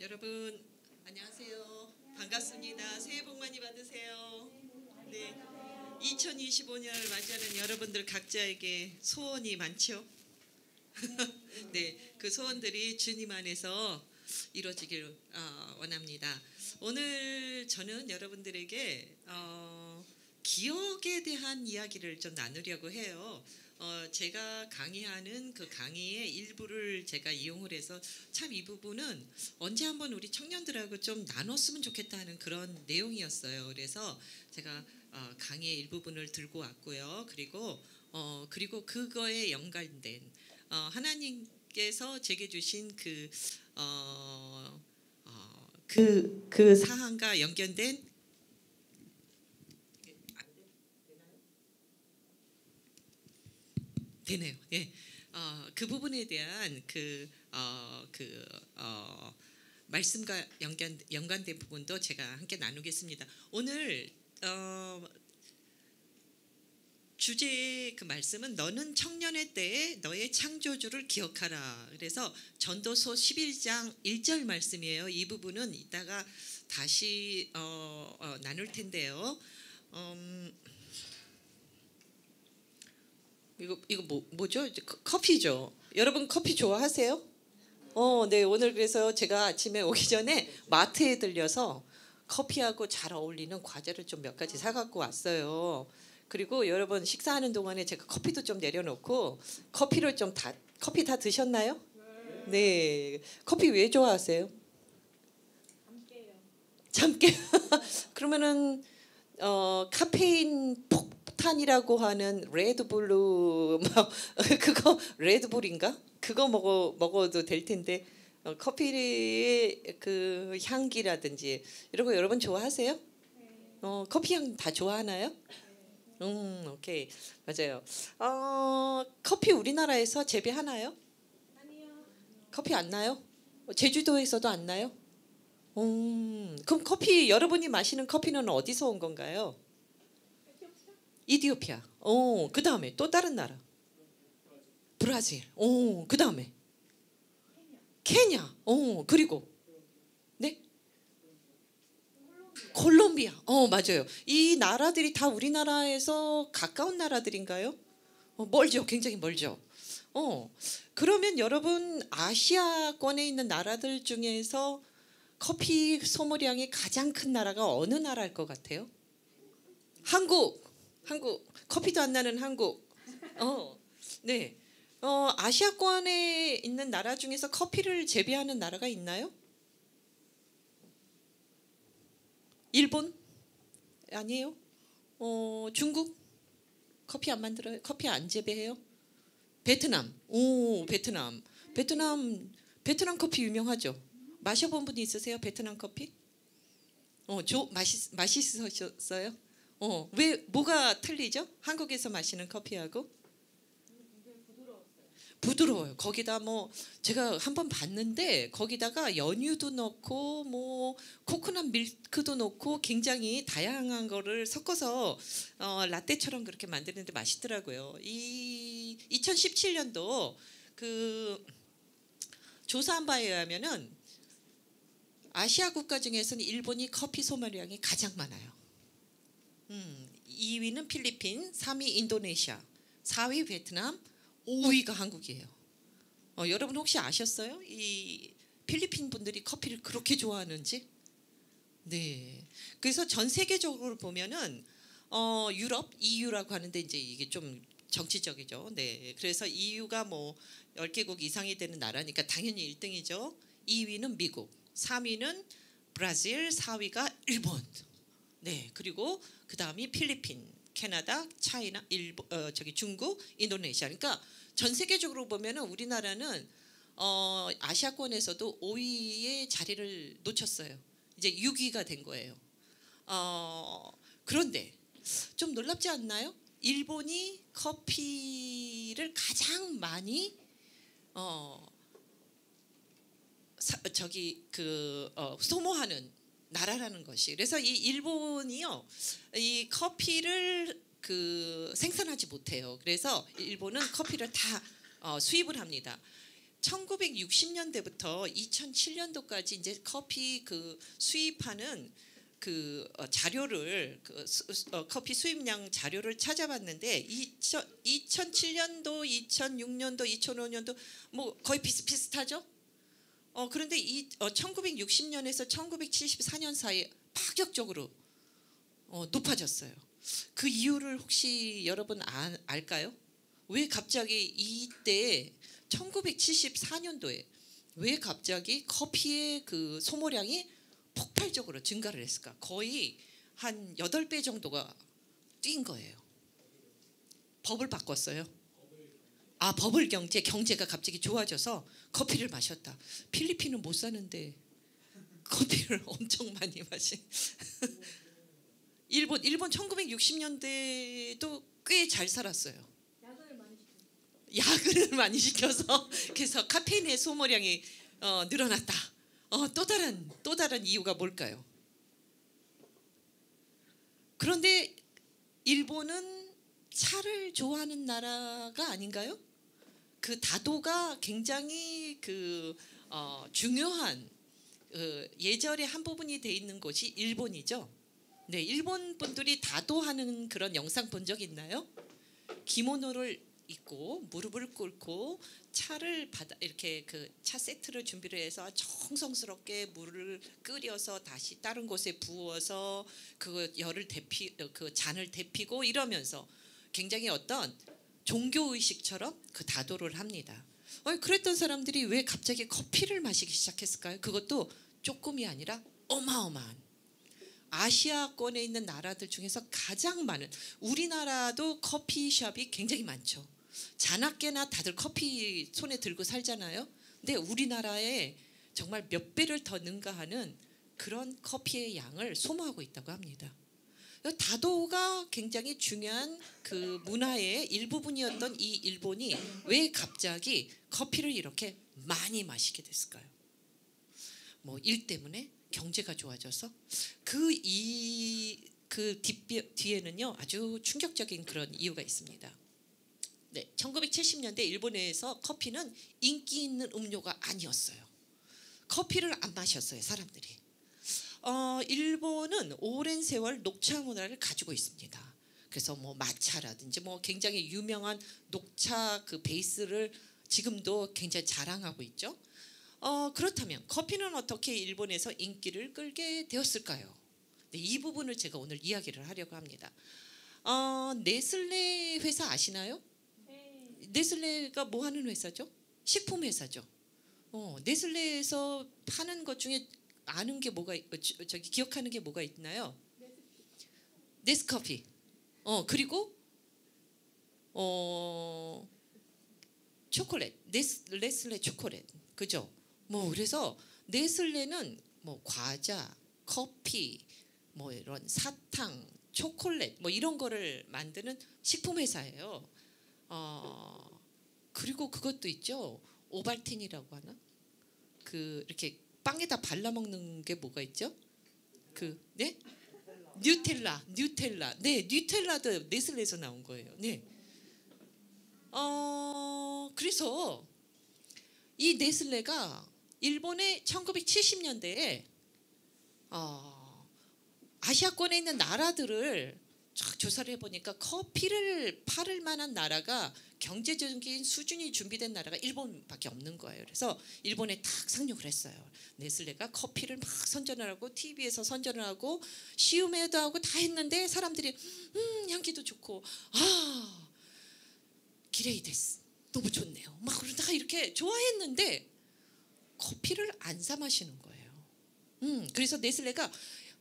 여러분 안녕하세요. 반갑습니다. 새해 복 많이 받으세요. 네, 2025년을 맞이하는 여러분들 각자에게 소원이 많죠. 네, 그 소원들이 주님 안에서 이루어지길 원합니다. 오늘 저는 여러분들에게 기억에 대한 이야기를 좀 나누려고 해요. 제가 강의하는 그 강의의 일부를 제가 이용을 해서 참 이 부분은 언제 한번 우리 청년들하고 좀 나눴으면 좋겠다는 그런 내용이었어요. 그래서 제가 강의의 일부분을 들고 왔고요. 그리고 그거에 연관된 하나님께서 제게 주신 그 사항과 연결된 되네요. 예, 그 부분에 대한 말씀과 연관된 부분도 제가 함께 나누겠습니다. 오늘 주제의 그 말씀은 너는 청년의 때에 너의 창조주를 기억하라. 그래서 전도서 11장 1절 말씀이에요. 이 부분은 이따가 다시 나눌 텐데요. 이거 뭐죠? 커피죠. 여러분 커피 좋아하세요? 네, 오늘 그래서 제가 아침에 오기 전에 마트에 들려서 커피하고 잘 어울리는 과자를 좀 몇 가지 사갖고 왔어요. 그리고 여러분 식사하는 동안에 제가 커피도 좀 내려놓고 커피 다 드셨나요? 네. 커피 왜 좋아하세요? 잠깨요. 그러면은 카페인 폭탄이라고 하는 레드불루 그거 레드불인가? 그거 먹어도 될 텐데 커피의 그 향기라든지 이런 거 여러분 좋아하세요? 커피 향 다 좋아하나요? 오케이. 맞아요. 커피 우리나라에서 재배하나요? 커피 안 나요? 제주도에서도 안 나요? 그럼 커피 여러분이 마시는 커피는 어디서 온 건가요? 이디오피아. 그 다음에 또 다른 나라. 브라질. 그 다음에 케냐. 그리고 네? 콜롬비아. 맞아요. 이 나라들이 다 우리나라에서 가까운 나라들인가요? 멀죠. 굉장히 멀죠. 그러면 여러분 아시아권에 있는 나라들 중에서 커피 소모량이 가장 큰 나라가 어느 나라일 것 같아요? 한국. 커피도 안 나는 한국. 네. 아시아권에 있는 나라 중에서 커피를 재배하는 나라가 있나요? 일본? 아니에요? 중국? 커피 안 만들어요? 커피 안 재배해요? 베트남. 베트남 커피 유명하죠? 마셔본 분 있으세요? 베트남 커피? 맛있으셨어요? 왜 뭐가 틀리죠? 한국에서 마시는 커피하고? 부드러워요. 거기다 뭐 제가 한번 봤는데 거기다가 연유도 넣고 뭐 코코넛 밀크도 넣고 굉장히 다양한 거를 섞어서 라떼처럼 그렇게 만드는데 맛있더라고요. 이 2017년도 그 조사한 바에 의하면은 아시아 국가 중에서는 일본이 커피 소모량이 가장 많아요. 2위는 필리핀, 3위 인도네시아, 4위 베트남, 5위가 한국이에요. 여러분 혹시 아셨어요? 이 필리핀 분들이 커피를 그렇게 좋아하는지? 네. 그래서 전 세계적으로 보면은 유럽, EU라고 하는데 이제 이게 좀 정치적이죠. 네. 그래서 EU가 뭐 10개국 이상이 되는 나라니까 당연히 1등이죠. 2위는 미국, 3위는 브라질, 4위가 일본. 네. 그리고 그다음이 필리핀, 캐나다, 차이나, 중국, 인도네시아. 그러니까 전 세계적으로 보면은 우리나라는 아시아권에서도 5위의 자리를 놓쳤어요. 이제 6위가 된 거예요. 그런데 좀 놀랍지 않나요? 일본이 커피를 가장 많이 소모하는 나라라는 것이. 그래서 이 일본이요, 이 커피를 생산하지 못해요. 그래서 일본은 커피를 다 수입을 합니다. 1960년대부터 2007년도까지 이제 커피 그 수입하는 그 자료를 커피 수입량 자료를 찾아봤는데 2007년도, 2006년도, 2005년도 뭐 거의 비슷비슷하죠. 그런데 1960년에서 1974년 사이에 파격적으로 높아졌어요. 그 이유를 혹시 여러분 알까요? 왜 갑자기 이때 1974년도에 왜 갑자기 커피의 그 소모량이 폭발적으로 증가를 했을까? 거의 한 8배 정도가 뛴 거예요. 법을 바꿨어요. 버블 경제가 갑자기 좋아져서 커피를 마셨다. 필리핀은 못 사는데 커피를 엄청 많이 마신. 일본 1960년대도 꽤 잘 살았어요. 야근을 많이 시켜서 그래서 카페인의 소모량이 늘어났다. 또 다른 이유가 뭘까요? 그런데 일본은 차를 좋아하는 나라가 아닌가요? 그 다도가 굉장히 중요한 예절의 한 부분이 돼 있는 곳이 일본이죠. 네, 일본 분들이 다도하는 그런 영상 본 적 있나요? 기모노를 입고 무릎을 꿇고 차를 이렇게 그 차 세트를 준비를 해서 정성스럽게 물을 끓여서 다시 다른 곳에 부어서 그 그 잔을 데피고 이러면서 굉장히 어떤 종교 의식처럼 그 다도를 합니다. 그랬던 사람들이 왜 갑자기 커피를 마시기 시작했을까요? 그것도 조금이 아니라 어마어마한 아시아권에 있는 나라들 중에서 가장 많은, 우리나라도 커피숍이 굉장히 많죠. 자나깨나 다들 커피 손에 들고 살잖아요. 근데 우리나라에 정말 몇 배를 더 능가하는 그런 커피의 양을 소모하고 있다고 합니다. 다도가 굉장히 중요한 그 문화의 일부분이었던 이 일본이 왜 갑자기 커피를 이렇게 많이 마시게 됐을까요? 뭐 일 때문에? 경제가 좋아져서? 그 뒤에는요 아주 충격적인 그런 이유가 있습니다. 네, 1970년대 일본에서 커피는 인기 있는 음료가 아니었어요. 커피를 안 마셨어요, 사람들이. 일본은 오랜 세월 녹차 문화를 가지고 있습니다. 그래서 뭐 마차라든지 뭐 굉장히 유명한 녹차 그 베이스를 지금도 굉장히 자랑하고 있죠. 그렇다면 커피는 어떻게 일본에서 인기를 끌게 되었을까요? 네, 이 부분을 제가 오늘 이야기를 하려고 합니다. 네슬레 회사 아시나요? 네. 네슬레가 뭐 하는 회사죠? 식품 회사죠. 네슬레에서 파는 것 중에 아는 게 뭐가 기억하는 게 뭐가 있나요? 네스커피. 그리고 초콜릿. 네슬레 초콜릿. 그죠? 뭐 그래서 네슬레는 뭐 과자, 커피, 뭐 이런 사탕, 초콜릿 뭐 이런 거를 만드는 식품 회사예요. 그리고 그것도 있죠. 오발틴이라고 하나? 그 이렇게 빵에다 발라 먹는 게 뭐가 있죠? 네? 뉴텔라. 네, 뉴텔라도 네슬레에서 나온 거예요. 네. 그래서 이 네슬레가 일본의 1970년대에 아시아권에 있는 나라들을 쫙 조사를 해보니까 커피를 팔을 만한 나라가 경제적인 수준이 준비된 나라가 일본밖에 없는 거예요. 그래서 일본에 탁 상륙을 했어요. 네슬레가 커피를 막 선전을 하고 TV에서 선전을 하고 시음회도 하고 다 했는데 사람들이 향기도 좋고 기레이 데스 너무 좋네요. 막 그러다가 이렇게 좋아했는데 커피를 안 사 마시는 거예요. 그래서 네슬레가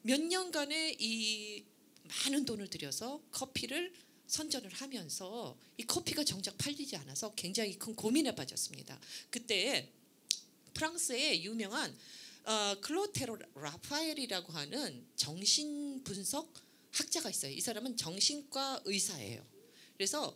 몇 년간의 이 많은 돈을 들여서 커피를 선전을 하면서 이 커피가 정작 팔리지 않아서 굉장히 큰 고민에 빠졌습니다. 그때 프랑스의 유명한 클로테로 라파엘이라고 하는 정신분석 학자가 있어요. 이 사람은 정신과 의사예요. 그래서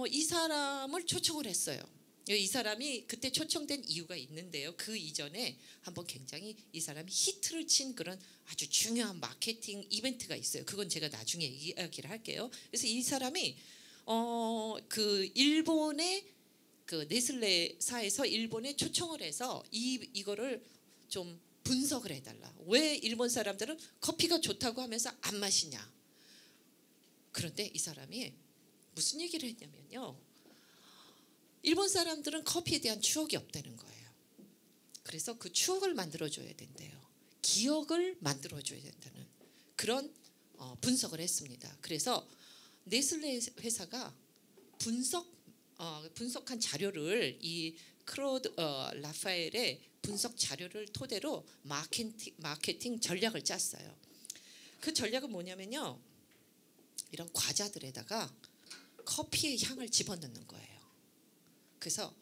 이 사람을 초청을 했어요. 이 사람이 그때 초청된 이유가 있는데요. 그 이전에 한번 굉장히 이 사람이 히트를 친 그런 아주 중요한 마케팅 이벤트가 있어요. 그건 제가 나중에 이야기를 할게요. 그래서 이 사람이 그 일본의 그 네슬레사에서 일본에 초청을 해서 이거를 좀 분석을 해달라. 왜 일본 사람들은 커피가 좋다고 하면서 안 마시냐. 그런데 이 사람이 무슨 얘기를 했냐면요. 일본 사람들은 커피에 대한 추억이 없다는 거예요. 그래서 그 추억을 만들어줘야 된대요. 기억을 만들어줘야 된다는 그런 분석을 했습니다. 그래서 네슬레 회사가 분석한 자료를 이 클로드 라파엘의 분석 자료를 토대로 마케팅 전략을 짰어요. 그 전략은 뭐냐면요. 이런 과자들에다가 커피의 향을 집어넣는 거예요. 그래서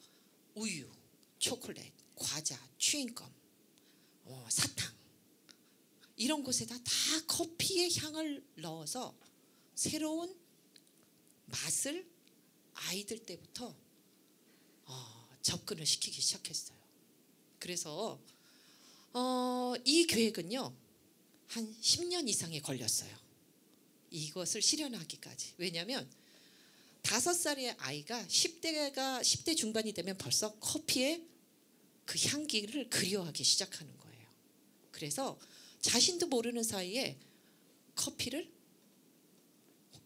우유, 초콜릿, 과자, 추잉껌, 사탕 이런 곳에다 다 커피의 향을 넣어서 새로운 맛을 아이들 때부터 접근을 시키기 시작했어요. 그래서 이 계획은요 한 10년 이상이 걸렸어요. 이것을 실현하기까지. 왜냐하면 5살의 아이가 10대 중반이 되면 벌써 커피의 그 향기를 그리워하기 시작하는 거예요. 그래서 자신도 모르는 사이에 커피를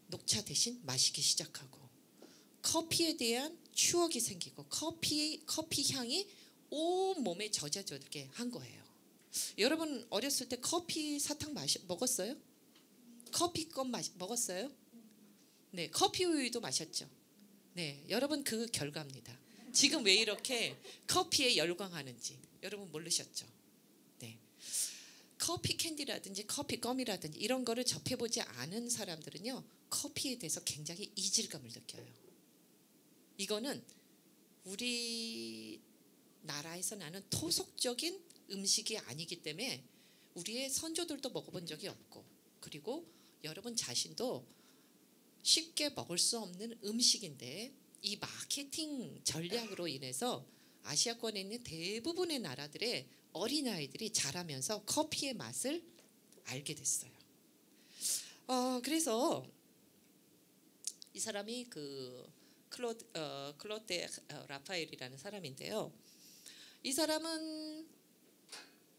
녹차 대신 마시기 시작하고 커피에 대한 추억이 생기고 커피 향이 온 몸에 젖어들게 한 거예요. 여러분 어렸을 때 커피 사탕 먹었어요? 커피껌 먹었어요? 네, 커피 우유도 마셨죠. 네, 여러분 그 결과입니다. 지금 왜 이렇게 커피에 열광하는지 여러분 모르셨죠? 네, 커피 캔디라든지 커피 껌이라든지 이런 거를 접해보지 않은 사람들은요 커피에 대해서 굉장히 이질감을 느껴요. 이거는 우리 나라에서 나는 토속적인 음식이 아니기 때문에 우리의 선조들도 먹어본 적이 없고 그리고 여러분 자신도 쉽게 먹을 수 없는 음식인데 이 마케팅 전략으로 인해서 아시아권에 있는 대부분의 나라들의 어린아이들이 자라면서 커피의 맛을 알게 됐어요. 그래서 이 사람이 그 클로데 라파엘이라는 사람인데요. 이 사람은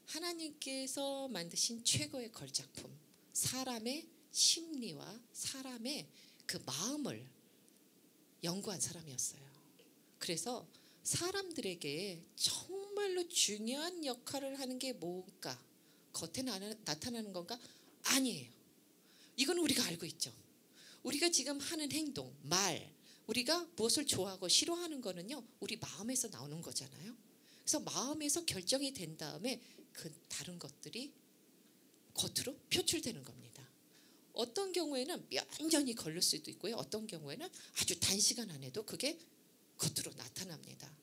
하나님께서 만드신 최고의 걸작품, 사람의 심리와 사람의 그 마음을 연구한 사람이었어요. 그래서 사람들에게 정말로 중요한 역할을 하는 게 뭘까? 겉에 나타나는 건가? 아니에요. 이건 우리가 알고 있죠. 우리가 지금 하는 행동, 말, 우리가 무엇을 좋아하고 싫어하는 거는요, 우리 마음에서 나오는 거잖아요. 그래서 마음에서 결정이 된 다음에 그 다른 것들이 겉으로 표출되는 겁니다. 어떤 경우에는 몇 년이 걸릴 수도 있고요. 어떤 경우에는 아주 단시간 안에도 그게 겉으로 나타납니다.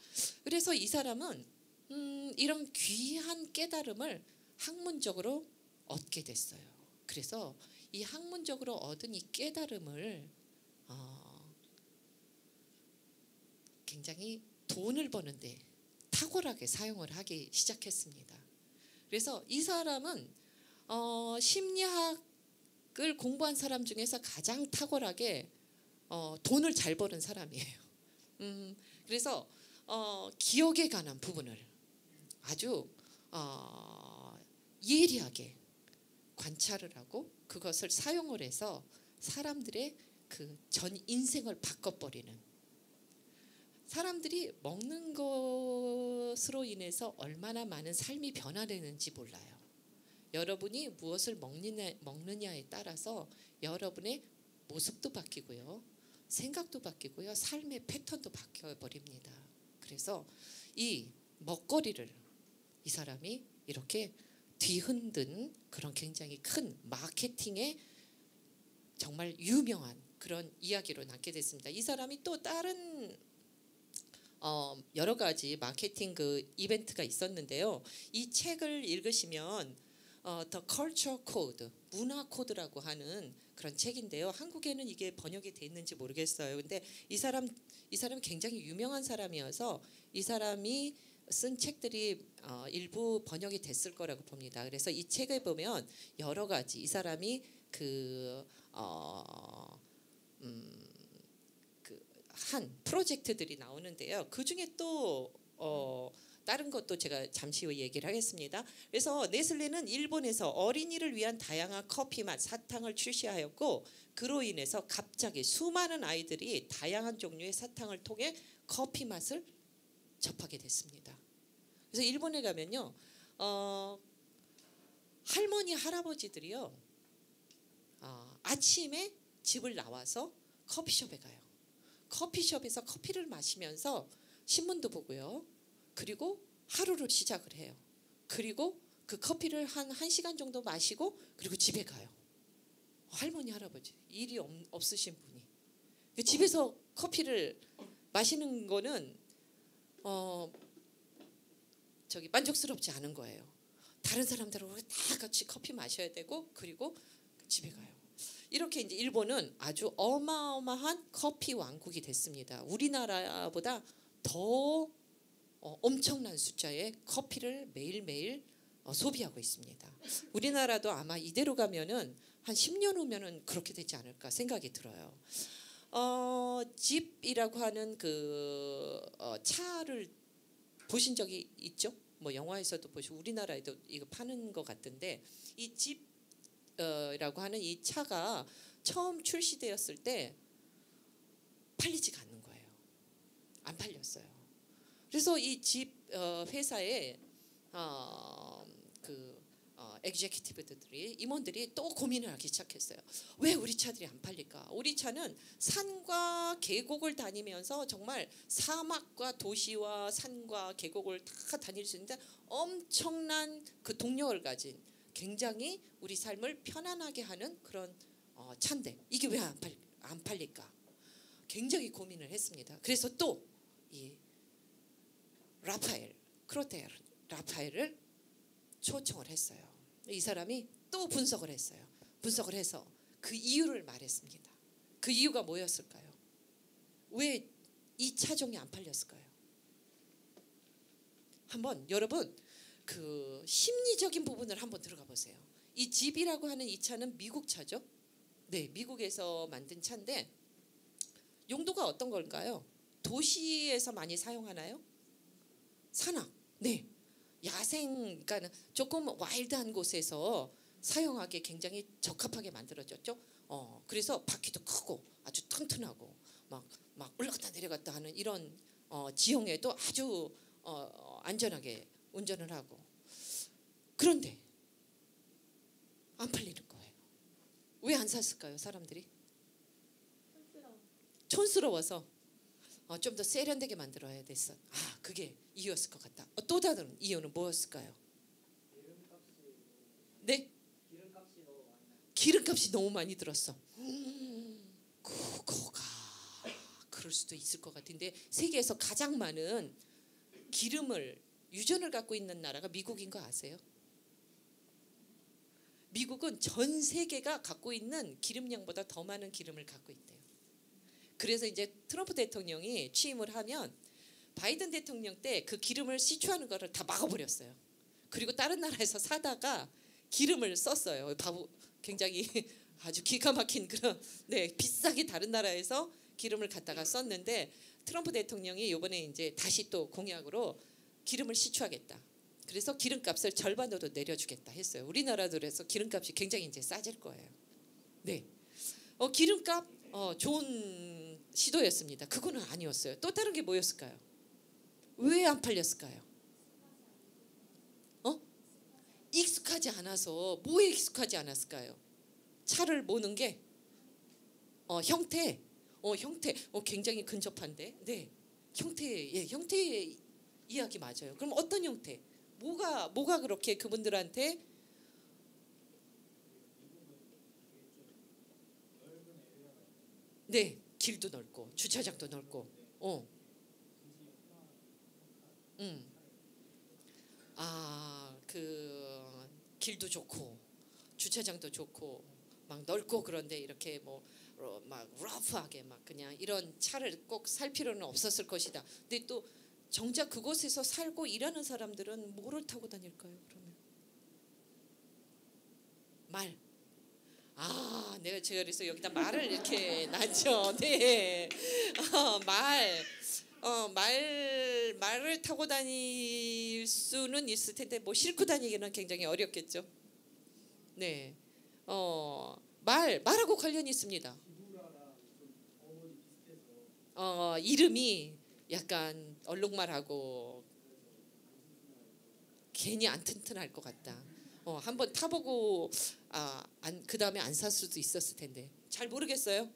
그래서 이 사람은 이런 귀한 깨달음을 학문적으로 얻게 됐어요. 그래서 이 학문적으로 얻은 이 깨달음을 굉장히 돈을 버는데 탁월하게 사용을 하기 시작했습니다. 그래서 이 사람은 심리학을 공부한 사람 중에서 가장 탁월하게 돈을 잘 버는 사람이에요. 그래서 기억에 관한 부분을 아주 예리하게 관찰을 하고 그것을 사용을 해서 사람들의 그 전 인생을 바꿔버리는, 사람들이 먹는 것으로 인해서 얼마나 많은 삶이 변화되는지 몰라요. 여러분이 무엇을 먹느냐에 따라서 여러분의 모습도 바뀌고요, 생각도 바뀌고요, 삶의 패턴도 바뀌어버립니다. 그래서 이 먹거리를 이 사람이 이렇게 뒤흔든 그런 굉장히 큰 마케팅의 정말 유명한 그런 이야기로 남게 됐습니다. 이 사람이 또 다른 여러 가지 마케팅 그 이벤트가 있었는데요. 이 책을 읽으시면 The Culture Code, 문화 코드라고 하는 그런 책인데요. 한국에는 이게 번역이 돼 있는지 모르겠어요. 근데 이 사람이 굉장히 유명한 사람이어서 이 사람이 쓴 책들이 일부 번역이 됐을 거라고 봅니다. 그래서 이 책에 보면 여러 가지 이 사람이 한 프로젝트들이 나오는데요. 그 중에 또 다른 것도 제가 잠시 후에 얘기를 하겠습니다. 그래서 네슬레는 일본에서 어린이를 위한 다양한 커피 맛 사탕을 출시하였고, 그로 인해서 갑자기 수많은 아이들이 다양한 종류의 사탕을 통해 커피 맛을 접하게 됐습니다. 그래서 일본에 가면요, 할머니 할아버지들이요, 아침에 집을 나와서 커피숍에 가요. 커피숍에서 커피를 마시면서 신문도 보고요. 그리고 하루를 시작을 해요. 그리고 그 커피를 한 1시간 정도 마시고 그리고 집에 가요. 할머니 할아버지 일이 없으신 분이 집에서 커피를 마시는 거는 만족스럽지 않은 거예요. 다른 사람들하고 다 같이 커피 마셔야 되고 그리고 집에 가요. 이렇게 이제 일본은 아주 어마어마한 커피 왕국이 됐습니다. 우리나라보다 더 엄청난 숫자의 커피를 매일매일 소비하고 있습니다. 우리나라도 아마 이대로 가면은 한 10년 후면은 그렇게 되지 않을까 생각이 들어요. 집이라고 하는 그 차를 보신 적이 있죠? 뭐 영화에서도 보시고 우리나라에도 이거 파는 것 같은데, 이 집이라고 하는 이 차가 처음 출시되었을 때 팔리지가 않는 거예요. 안 팔렸어요. 그래서 이 집 회사의 엑제큐티브들이 임원들이 또 고민을 하기 시작했어요. 왜 우리 차들이 안 팔릴까? 우리 차는 산과 계곡을 다니면서 정말 사막과 도시와 산과 계곡을 다 다닐 수 있는데 엄청난 그 동력을 가진 굉장히 우리 삶을 편안하게 하는 그런 차인데 이게 왜 안 팔릴까? 굉장히 고민을 했습니다. 그래서 또 이 크로테 라파엘을 초청을 했어요. 이 사람이 또 분석을 했어요. 분석을 해서 그 이유를 말했습니다. 그 이유가 뭐였을까요? 왜 이 차종이 안 팔렸을까요? 한번 여러분 그 심리적인 부분을 한번 들어가 보세요. 이 집이라고 하는 이 차는 미국 차죠? 네, 미국에서 만든 차인데 용도가 어떤 걸까요? 도시에서 많이 사용하나요? 산악. 네. 야생, 그러니까 조금 와일드한 곳에서 사용하기에 굉장히 적합하게 만들어졌죠. 그래서 바퀴도 크고 아주 튼튼하고 막 올라갔다 내려갔다 하는 이런 지형에도 아주 안전하게 운전을 하고. 그런데 안 팔리는 거예요. 왜 안 샀을까요, 사람들이? 촌스러워서 좀 더 세련되게 만들어야 됐어. 그게 이유였을 것 같다. 또 다른 이유는 무엇일까요? 네? 기름값이 너무 많이 들었어. 그거가 그럴 수도 있을 것 같은데 세계에서 가장 많은 유전을 갖고 있는 나라가 미국인 거 아세요? 미국은 전 세계가 갖고 있는 기름량보다 더 많은 기름을 갖고 있대요. 그래서 이제 트럼프 대통령이 취임을 하면 바이든 대통령 때 그 기름을 시추하는 거를 다 막아버렸어요. 그리고 다른 나라에서 사다가 기름을 썼어요. 굉장히 아주 기가 막힌 그런 비싸게 다른 나라에서 기름을 갖다가 썼는데 트럼프 대통령이 이번에 이제 다시 또 공약으로 기름을 시추하겠다. 그래서 기름값을 절반으로 내려주겠다 했어요. 우리나라도 그래서 기름값이 굉장히 이제 싸질 거예요. 네, 기름값 좋은 시도였습니다. 그거는 아니었어요. 또 다른 게 뭐였을까요? 왜 안 팔렸을까요? 익숙하지 않아서. 뭐에 익숙하지 않았을까요? 차를 모는 게 형태 굉장히 근접한데, 네, 형태의 이야기 맞아요. 그럼 어떤 형태? 뭐가 그렇게 그분들한테 네, 길도 넓고 주차장도 넓고, 그 길도 좋고 주차장도 좋고 막 넓고 그런데 이렇게 막 러프하게 막 그냥 이런 차를 꼭 살 필요는 없었을 것이다. 근데 또 정작 그곳에서 살고 일하는 사람들은 뭐를 타고 다닐까요? 그러면 말. 제가 그래서 여기다 말을 이렇게 놨죠. 네. 말을 타고 다닐 수는 있을 텐데 뭐 싣고 다니기는 굉장히 어렵겠죠. 네, 말하고 관련이 있습니다. 이름이 약간 얼룩말하고 괜히 안 튼튼할 것 같다. 한번 타보고 그 다음에 안 살 수도 있었을 텐데 잘 모르겠어요.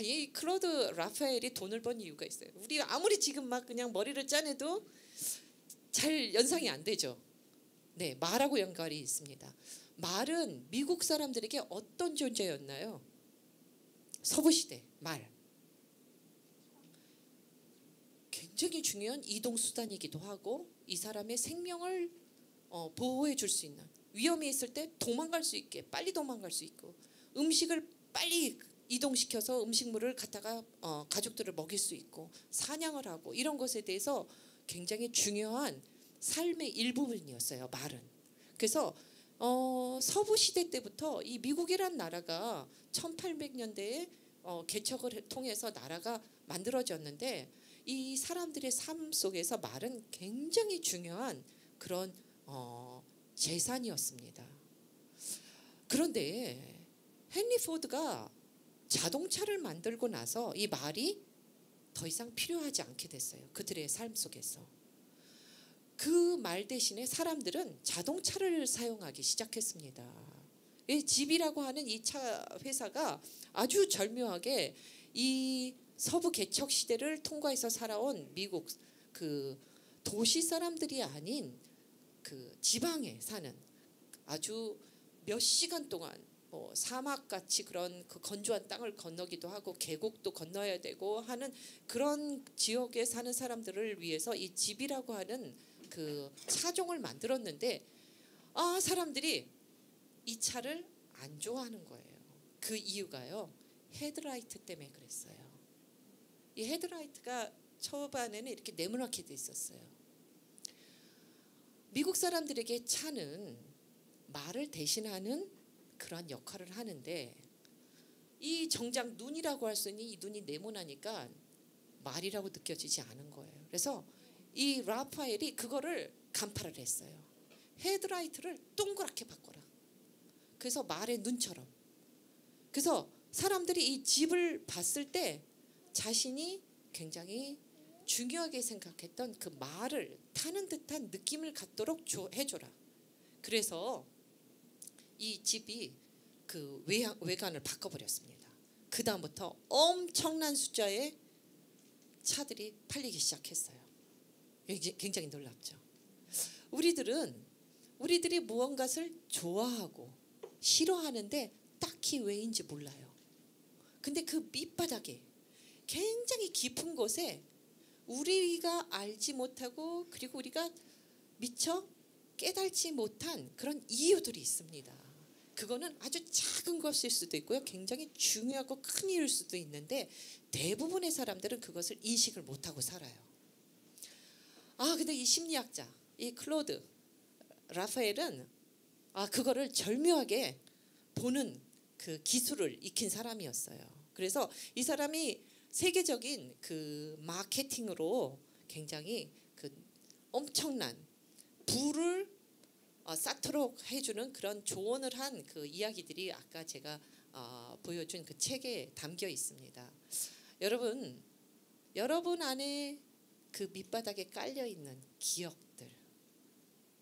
이 클로드 라파엘이 돈을 번 이유가 있어요. 우리 아무리 지금 막 그냥 머리를 짜내도 잘 연상이 안 되죠. 네, 말하고 연관이 있습니다. 말은 미국 사람들에게 어떤 존재였나요? 서부시대 말. 굉장히 중요한 이동 수단이기도 하고 이 사람의 생명을 보호해 줄 수 있는, 위험이 있을 때 도망갈 수 있게 빨리 도망갈 수 있고, 음식을 빨리 이동시켜서 음식물을 갖다가 가족들을 먹일 수 있고, 사냥을 하고, 이런 것에 대해서 굉장히 중요한 삶의 일부분이었어요, 말은. 그래서 서부 시대 때부터 이 미국이란 나라가 1800년대에 개척을 통해서 나라가 만들어졌는데, 이 사람들의 삶 속에서 말은 굉장히 중요한 그런 재산이었습니다. 그런데 헨리 포드가 자동차를 만들고 나서 이 말이 더 이상 필요하지 않게 됐어요. 그들의 삶 속에서. 그 말 대신에 사람들은 자동차를 사용하기 시작했습니다. 이 집이라고 하는 이 차 회사가 아주 절묘하게 이 서부 개척 시대를 통과해서 살아온 미국 그 도시 사람들이 아닌 그 지방에 사는 아주 몇 시간 동안 사막같이 그런 그 건조한 땅을 건너기도 하고 계곡도 건너야 되고 하는 그런 지역에 사는 사람들을 위해서 이 집이라고 하는 그 차종을 만들었는데, 사람들이 이 차를 안 좋아하는 거예요. 그 이유가요, 헤드라이트 때문에 그랬어요. 이 헤드라이트가 초반에는 이렇게 네모나게 돼 있었어요. 미국 사람들에게 차는 말을 대신하는 그런 역할을 하는데, 이 정작 눈이라고 할 수 있는 이 눈이 네모나니까 말이라고 느껴지지 않은 거예요. 그래서 이 라파엘이 그거를 간파를 했어요. 헤드라이트를 동그랗게 바꿔라. 그래서 말의 눈처럼. 그래서 사람들이 이 집을 봤을 때 자신이 굉장히 중요하게 생각했던 그 말을 타는 듯한 느낌을 갖도록 해줘라. 그래서 이 집이 그 외관을 바꿔버렸습니다. 그 다음부터 엄청난 숫자의 차들이 팔리기 시작했어요. 굉장히 놀랍죠. 우리들이 무언가를 좋아하고 싫어하는데 딱히 왜인지 몰라요. 근데 그 밑바닥에 굉장히 깊은 곳에 우리가 알지 못하고, 그리고 우리가 미처 깨달지 못한 그런 이유들이 있습니다. 그거는 아주 작은 것일 수도 있고요, 굉장히 중요하고 큰 이유일 수도 있는데, 대부분의 사람들은 그것을 인식을 못하고 살아요. 근데 이 심리학자, 이 클로드 라파엘은 그거를 절묘하게 보는 그 기술을 익힌 사람이었어요. 그래서 이 사람이 세계적인 그 마케팅으로 굉장히 그 엄청난 부를 쌓도록 해주는 그런 조언을 한 그 이야기들이 아까 제가 보여준 그 책에 담겨 있습니다. 여러분 안에 그 밑바닥에 깔려 있는 기억들,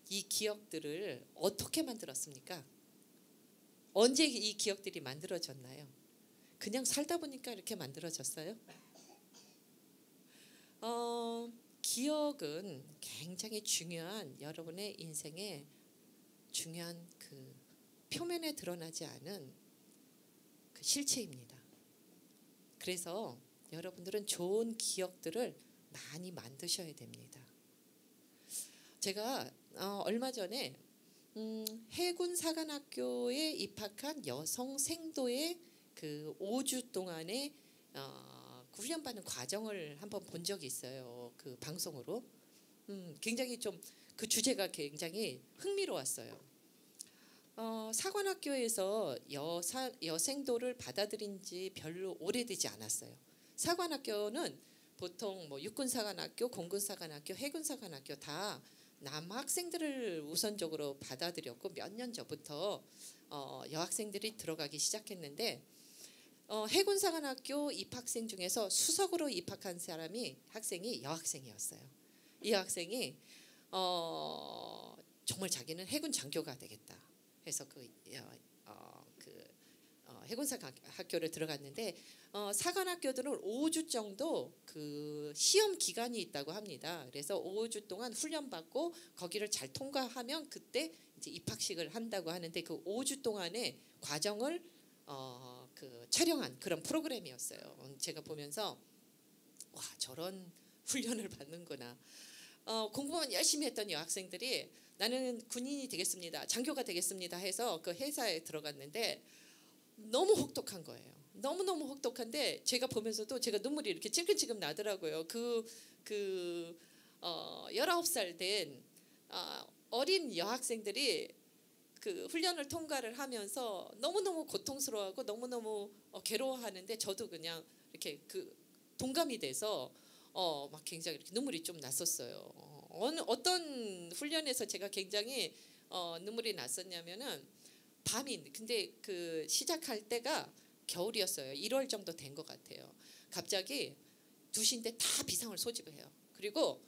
이 기억들을 어떻게 만들었습니까? 언제 이 기억들이 만들어졌나요? 그냥 살다 보니까 이렇게 만들어졌어요? 기억은 굉장히 중요한, 여러분의 인생의 중요한 그 표면에 드러나지 않은 그 실체입니다. 그래서 여러분들은 좋은 기억들을 많이 만드셔야 됩니다. 제가 얼마 전에 해군사관학교에 입학한 여성 생도의 그 5주 동안의 그 훈련받는 과정을 한번 본 적이 있어요. 그 방송으로. 굉장히 좀 그 주제가 굉장히 흥미로웠어요. 사관학교에서 여생도를 받아들인 지 별로 오래되지 않았어요. 사관학교는 보통 뭐 육군사관학교, 공군사관학교, 해군사관학교 다 남학생들을 우선적으로 받아들였고 몇 년 전부터 여학생들이 들어가기 시작했는데 해군사관학교 입학생 중에서 수석으로 입학한 학생이 여학생이었어요. 이 학생이 정말 자기는 해군 장교가 되겠다 해서 해군사관학교를 들어갔는데 사관학교들은 5주 정도 그 시험 기간이 있다고 합니다. 그래서 5주 동안 훈련받고 거기를 잘 통과하면 그때 이제 입학식을 한다고 하는데 그 5주 동안의 과정을 그 촬영한 그런 프로그램이었어요. 제가 보면서 와, 저런 훈련을 받는구나. 공부만 열심히 했던 여학생들이 나는 군인이 되겠습니다, 장교가 되겠습니다 해서 그 회사에 들어갔는데 너무 혹독한 거예요. 너무너무 혹독한데 제가 보면서도 제가 눈물이 이렇게 찔끔찔끔 나더라고요. 19살 된 어린 여학생들이 그 훈련을 통과를 하면서 너무너무 고통스러워하고 너무너무 괴로워하는데 저도 그냥 이렇게 그 동감이 돼서 막 굉장히 이렇게 눈물이 좀 났었어요. 어떤 훈련에서 제가 굉장히 눈물이 났었냐면은 근데 그 시작할 때가 겨울이었어요. 1월 정도 된 것 같아요. 갑자기 2시인데 다 비상을 소집을 해요. 그리고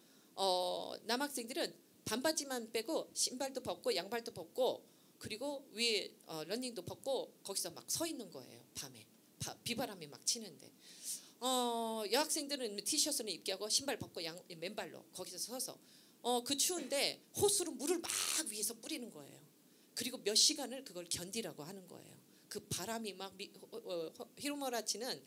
남학생들은 반바지만 빼고 신발도 벗고 양발도 벗고 그리고 위에 러닝도 벗고 거기서 막 서 있는 거예요. 밤에 비바람이 막 치는데 여학생들은 티셔츠는 입게 하고 신발 벗고 맨발로 거기서 서서 그 추운데 호수로 물을 막 위에서 뿌리는 거예요. 그리고 몇 시간을 그걸 견디라고 하는 거예요. 그 바람이 막 휘몰아치는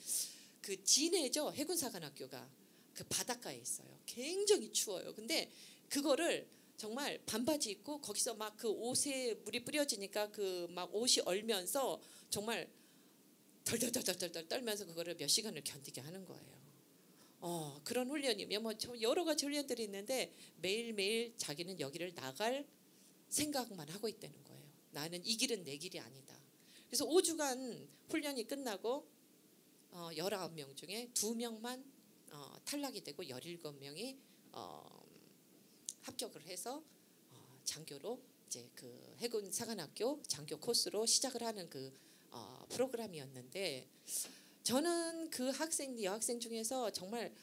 그 진해죠. 해군사관학교가 그 바닷가에 있어요. 굉장히 추워요. 근데 그거를 정말 반바지 입고 거기서 막 그 옷에 물이 뿌려지니까 그 막 옷이 얼면서 정말 덜덜덜덜덜 떨면서 그거를 몇 시간을 견디게 하는 거예요. 그런 훈련이면 뭐 여러 가지 훈련들이 있는데 매일매일 자기는 여기를 나갈 생각만 하고 있다는 거예요. 나는 이 길은 내 길이 아니다. 그래서 5주간 훈련이 끝나고 19명 중에 2명만 탈락이 되고 17명이 합격을 해서 장교로 이제 그 해군 사관학교 장교 코스로 시작을 하는 그 프로그램이었는데 저는 그 여학생 중에서 정말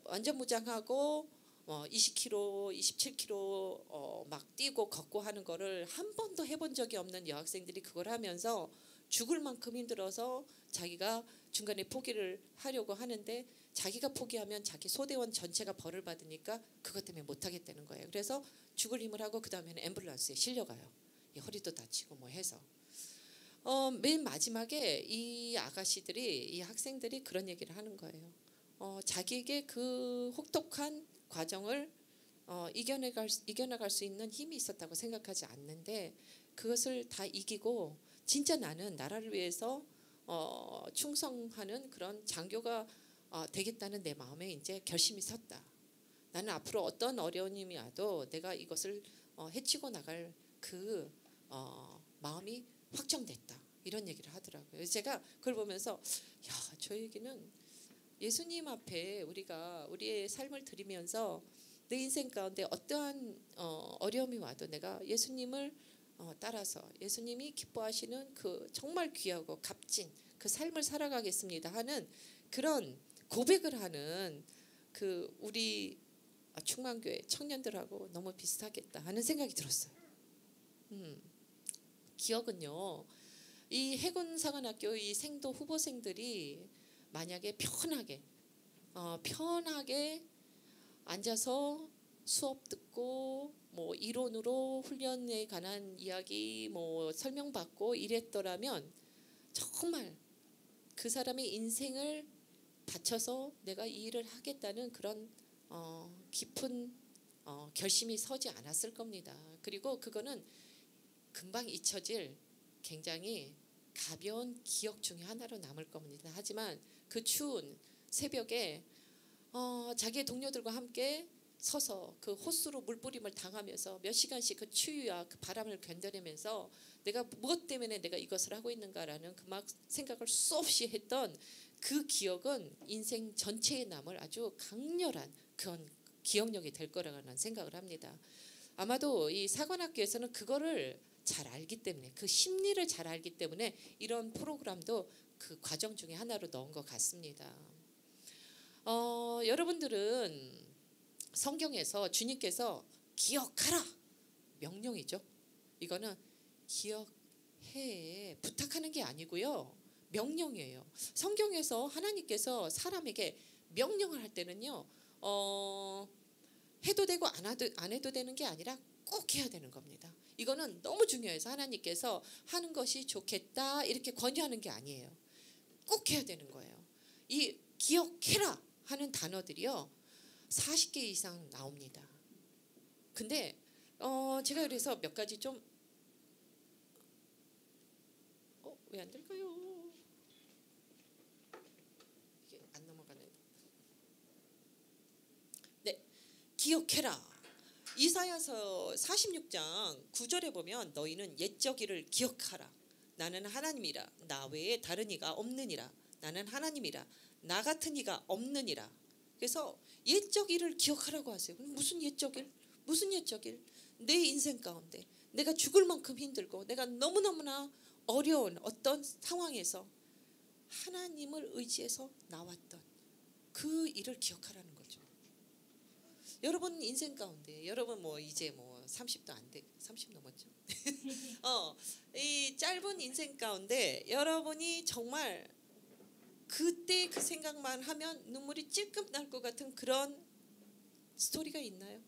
완전 무장하고 20km, 27km 막 뛰고 걷고 하는 거를 한 번도 해본 적이 없는 여학생들이 그걸 하면서 죽을 만큼 힘들어서 자기가 중간에 포기를 하려고 하는데 자기가 포기하면 자기 소대원 전체가 벌을 받으니까 그것 때문에 못하겠다는 거예요. 그래서 죽을 힘을 하고 그 다음에는 앰뷸런스에 실려가요. 허리도 다치고 뭐 해서 맨 마지막에 이 학생들이 그런 얘기를 하는 거예요. 자기에게 그 혹독한 과정을 이겨나갈 수 있는 힘이 있었다고 생각하지 않는데 그것을 다 이기고 진짜 나는 나라를 위해서 충성하는 그런 장교가 되겠다는 내 마음에 이제 결심이 섰다. 나는 앞으로 어떤 어려운 힘이 와도 내가 이것을 헤치고 나갈 그 마음이 확정됐다. 이런 얘기를 하더라고요. 제가 그걸 보면서 저 얘기는 예수님 앞에 우리가 우리의 삶을 드리면서 내 인생 가운데 어떠한 어려움이 와도 내가 예수님을 따라서 예수님이 기뻐하시는 그 정말 귀하고 값진 그 삶을 살아가겠습니다 하는 그런 고백을 하는 그 우리 충만교회 청년들하고 너무 비슷하겠다 하는 생각이 들었어요. 기억은요. 이 해군사관학교 이 생도 후보생들이 만약에 편하게 앉아서 수업 듣고 뭐 이론으로 훈련에 관한 이야기 뭐 설명받고 이랬더라면 정말 그 사람의 인생을 바쳐서 내가 이 일을 하겠다는 그런 깊은 결심이 서지 않았을 겁니다. 그리고 그거는 금방 잊혀질 굉장히 가벼운 기억 중에 하나로 남을 겁니다. 하지만 그 추운 새벽에 자기의 동료들과 함께 서서 그 호수로 물뿌림을 당하면서 몇 시간씩 그 추위와 그 바람을 견뎌내면서 내가 무엇 때문에 내가 이것을 하고 있는가라는 그 막 생각을 수없이 했던 그 기억은 인생 전체에 남을 아주 강렬한 그런 기억력이 될 거라는 생각을 합니다. 아마도 이 사관학교에서는 그거를 잘 알기 때문에, 그 심리를 잘 알기 때문에 이런 프로그램도 그 과정 중에 하나로 넣은 것 같습니다. 여러분들은 성경에서 주님께서 기억하라, 명령이죠. 이거는 기억해 부탁하는 게 아니고요, 명령이에요. 성경에서 하나님께서 사람에게 명령을 할 때는요, 해도 되고 안 해도 되는 게 아니라 꼭 해야 되는 겁니다. 이거는 너무 중요해서 하나님께서 하는 것이 좋겠다 이렇게 권유하는 게 아니에요. 꼭 해야 되는 거예요. 이 기억해라 하는 단어들이요 40개 이상 나옵니다. 근데 제가 그래서 몇 가지 좀 왜 안 될까요? 이게 안 넘어가네. 네, 기억해라. 이사야서 46장 9절에 보면 너희는 옛적 일을 기억하라. 나는 하나님이라. 나 외에 다른 이가 없느니라. 나는 하나님이라. 나 같은 이가 없느니라. 그래서 옛적 일을 기억하라고 하세요. 무슨 옛적 일? 무슨 옛적 일? 내 인생 가운데 내가 죽을 만큼 힘들고 내가 너무너무나 어려운 어떤 상황에서 하나님을 의지해서 나왔던 그 일을 기억하라는 거죠. 여러분 인생 가운데 여러분 뭐 이제 뭐 30도 안 돼, 30 넘었죠. 이 짧은 인생 가운데 여러분이 정말 그때 그 생각만 하면 눈물이 찔끔 날 것 같은 그런 스토리가 있나요?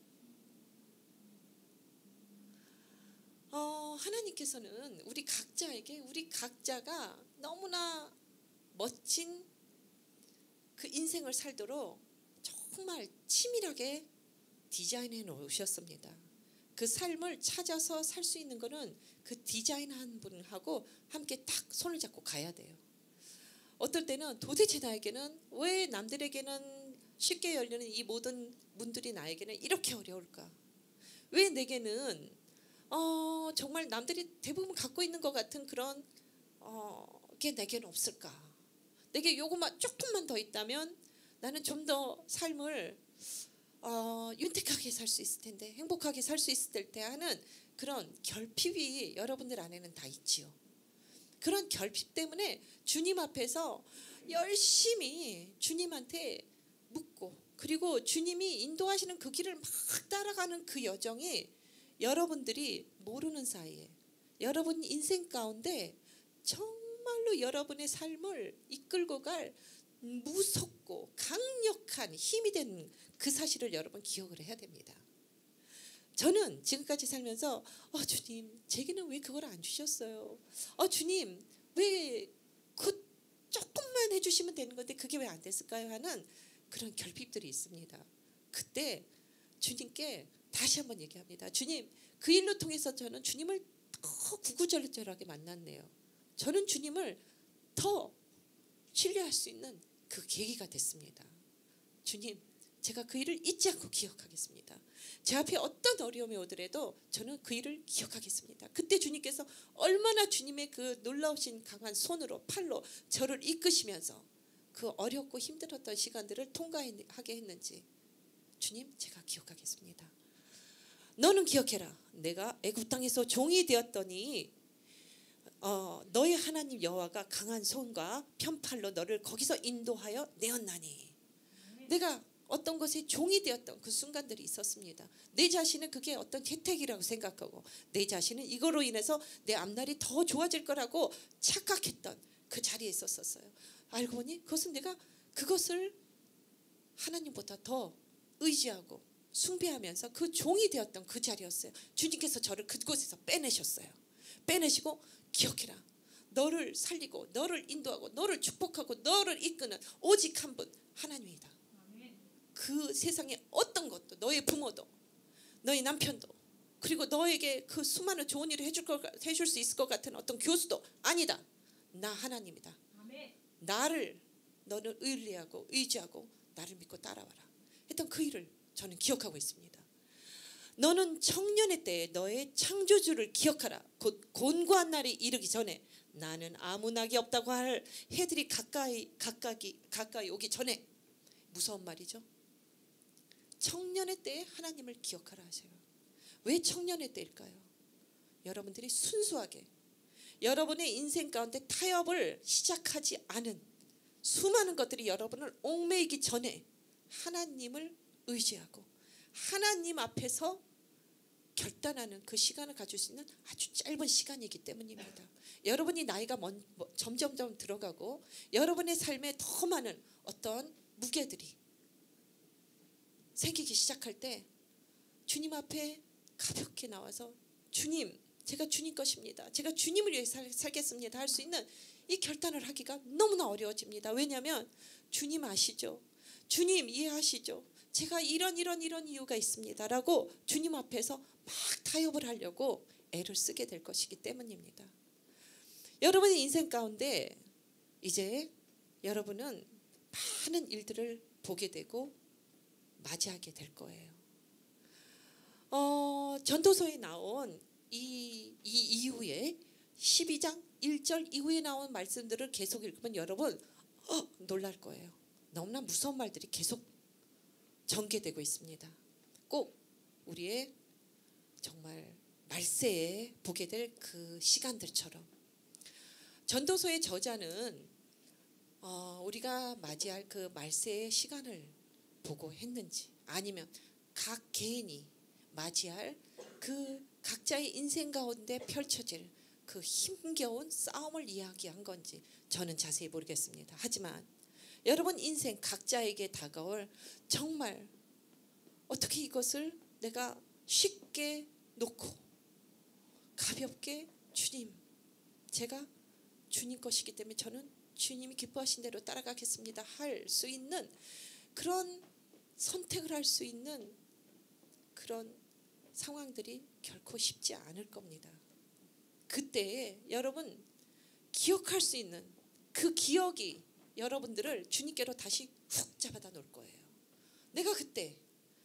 하나님께서는 우리 각자에게 우리 각자가 너무나 멋진 그 인생을 살도록 정말 치밀하게 디자인해 놓으셨습니다. 그 삶을 찾아서 살 수 있는 거는 그 디자인한 분하고 함께 딱 손을 잡고 가야 돼요. 어떨 때는 도대체 나에게는 왜 남들에게는 쉽게 열리는 이 모든 문들이 나에게는 이렇게 어려울까? 왜 내게는 정말 남들이 대부분 갖고 있는 것 같은 그런 게 내게는 없을까? 내게 요것만 조금만 더 있다면 나는 좀 더 삶을 윤택하게 살 수 있을 텐데, 행복하게 살 수 있을 텐데 하는 그런 결핍이 여러분들 안에는 다 있지요. 그런 결핍 때문에 주님 앞에서 열심히 주님한테 묻고, 그리고 주님이 인도하시는 그 길을 막 따라가는 그 여정이 여러분들이 모르는 사이에 여러분 인생 가운데 정말로 여러분의 삶을 이끌고 갈 무섭고 강력한 힘이 되는 그 사실을 여러분 기억을 해야 됩니다. 저는 지금까지 살면서 주님 제게는 왜 그걸 안 주셨어요? 주님 왜 그 조금만 해주시면 되는 건데 그게 왜 안 됐을까요? 하는 그런 결핍들이 있습니다. 그때 주님께 다시 한번 얘기합니다. 주님 그 일로 통해서 저는 주님을 더 구구절절하게 만났네요. 저는 주님을 더 신뢰할 수 있는 그 계기가 됐습니다. 주님 제가 그 일을 잊지 않고 기억하겠습니다. 제 앞에 어떤 어려움이 오더라도 저는 그 일을 기억하겠습니다. 그때 주님께서 얼마나 주님의 그 놀라우신 강한 손으로 팔로 저를 이끄시면서 그 어렵고 힘들었던 시간들을 통과하게 했는지 주님 제가 기억하겠습니다. 너는 기억해라. 내가 애굽 땅에서 종이 되었더니 너의 하나님 여호와가 강한 손과 편팔로 너를 거기서 인도하여 내었나니. 내가 어떤 것에 종이 되었던 그 순간들이 있었습니다. 내 자신은 그게 어떤 혜택이라고 생각하고 내 자신은 이거로 인해서 내 앞날이 더 좋아질 거라고 착각했던 그 자리에 있었어요. 알고 보니 그것은 내가 그것을 하나님보다 더 의지하고 숭배하면서 그 종이 되었던 그 자리였어요. 주님께서 저를 그곳에서 빼내셨어요. 빼내시고 기억해라. 너를 살리고 너를 인도하고 너를 축복하고 너를 이끄는 오직 한 분 하나님이다. 그 세상에 어떤 것도 너의 부모도 너의 남편도 그리고 너에게 그 수많은 좋은 일을 해줄 수 있을 것 같은 어떤 교수도 아니다. 나 하나님이다. 나를 너는 의뢰하고 의지하고 나를 믿고 따라와라 했던 그 일을 저는 기억하고 있습니다. 너는 청년의 때에 너의 창조주를 기억하라. 곧 곤고한 날이 이르기 전에 나는 아무 낙이 없다고 할 해들이 가까이 오기 전에. 무서운 말이죠. 청년의 때에 하나님을 기억하라 하세요. 왜 청년의 때일까요? 여러분들이 순수하게 여러분의 인생 가운데 타협을 시작하지 않은 수많은 것들이 여러분을 얽매이기 전에 하나님을 의지하고 하나님 앞에서 결단하는 그 시간을 가질 수 있는 아주 짧은 시간이기 때문입니다. 여러분이 나이가 점점점 들어가고 여러분의 삶에 더 많은 어떤 무게들이 생기기 시작할 때 주님 앞에 가볍게 나와서 주님, 제가 주님 것입니다. 제가 주님을 위해 살겠습니다. 할 수 있는 이 결단을 하기가 너무나 어려워집니다. 왜냐하면 주님 아시죠? 주님 이해하시죠? 제가 이런 이유가 있습니다. 라고 주님 앞에서 막 타협을 하려고 애를 쓰게 될 것이기 때문입니다. 여러분의 인생 가운데 이제 여러분은 많은 일들을 보게 되고 맞이하게 될 거예요. 전도서에 나온 이 이후에 12장 1절 이후에 나온 말씀들을 계속 읽으면 여러분 놀랄 거예요. 너무나 무서운 말들이 계속 전개되고 있습니다. 꼭 우리의 정말 말세에 보게 될 그 시간들처럼 전도서의 저자는 우리가 맞이할 그 말세의 시간을 보고 했는지 아니면 각 개인이 맞이할 그 각자의 인생 가운데 펼쳐질 그 힘겨운 싸움을 이야기한 건지 저는 자세히 모르겠습니다. 하지만 여러분 인생 각자에게 다가올 정말 어떻게 이것을 내가 쉽게 놓고 가볍게 주님, 제가 주님 것이기 때문에 저는 주님이 기뻐하신 대로 따라가겠습니다 할 수 있는 그런 선택을 할 수 있는 그런 상황들이 결코 쉽지 않을 겁니다. 그때에 여러분 기억할 수 있는 그 기억이 여러분들을 주님께로 다시 훅 잡아다 놓을 거예요. 내가 그때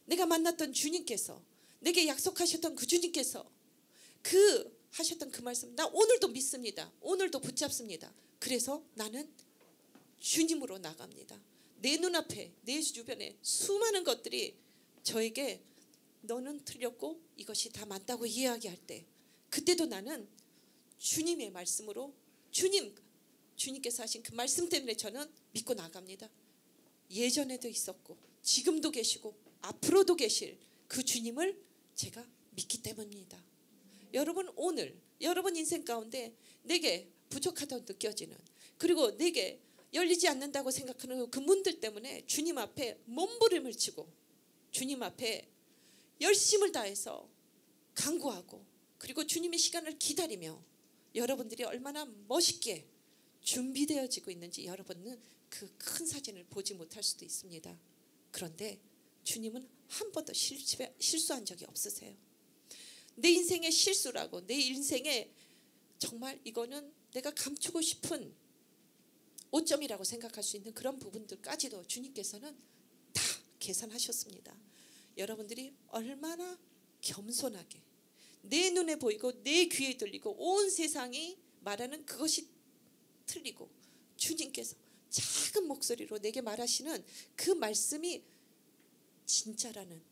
내가 만났던 주님께서 내게 약속하셨던 그 주님께서 그 하셨던 그 말씀 나 오늘도 믿습니다. 오늘도 붙잡습니다. 그래서 나는 주님으로 나갑니다. 내 눈앞에 내 주변에 수많은 것들이 저에게 너는 틀렸고 이것이 다 맞다고 이야기할 때 그때도 나는 주님의 말씀으로 주님께서 하신 그 말씀 때문에 저는 믿고 나갑니다. 예전에도 있었고 지금도 계시고 앞으로도 계실 그 주님을 제가 믿기 때문입니다. 여러분 오늘 여러분 인생 가운데 내게 부족하다고 느껴지는 그리고 내게 열리지 않는다고 생각하는 그 문들 때문에 주님 앞에 몸부림을 치고 주님 앞에 열심을 다해서 간구하고 그리고 주님의 시간을 기다리며 여러분들이 얼마나 멋있게 준비되어지고 있는지 여러분은 그 큰 사진을 보지 못할 수도 있습니다. 그런데 주님은 한 번도 실수한 적이 없으세요. 내 인생의 실수라고 내 인생의 정말 이거는 내가 감추고 싶은 오점이라고 생각할 수 있는 그런 부분들까지도 주님께서는 다 계산하셨습니다. 여러분들이 얼마나 겸손하게 내 눈에 보이고 내 귀에 들리고 온 세상이 말하는 그것이 틀리고 주님께서 작은 목소리로 내게 말하시는 그 말씀이 진짜라는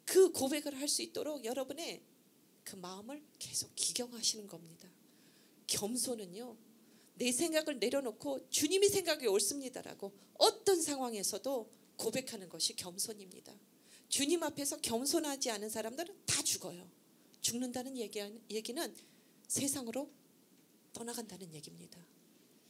그 고백을 할 수 있도록 여러분의 그 마음을 계속 기경하시는 겁니다. 겸손은요 내 생각을 내려놓고 주님이 생각이 옳습니다라고 어떤 상황에서도 고백하는 것이 겸손입니다. 주님 앞에서 겸손하지 않은 사람들은 다 죽어요. 죽는다는 얘기는 세상으로 떠나간다는 얘기입니다.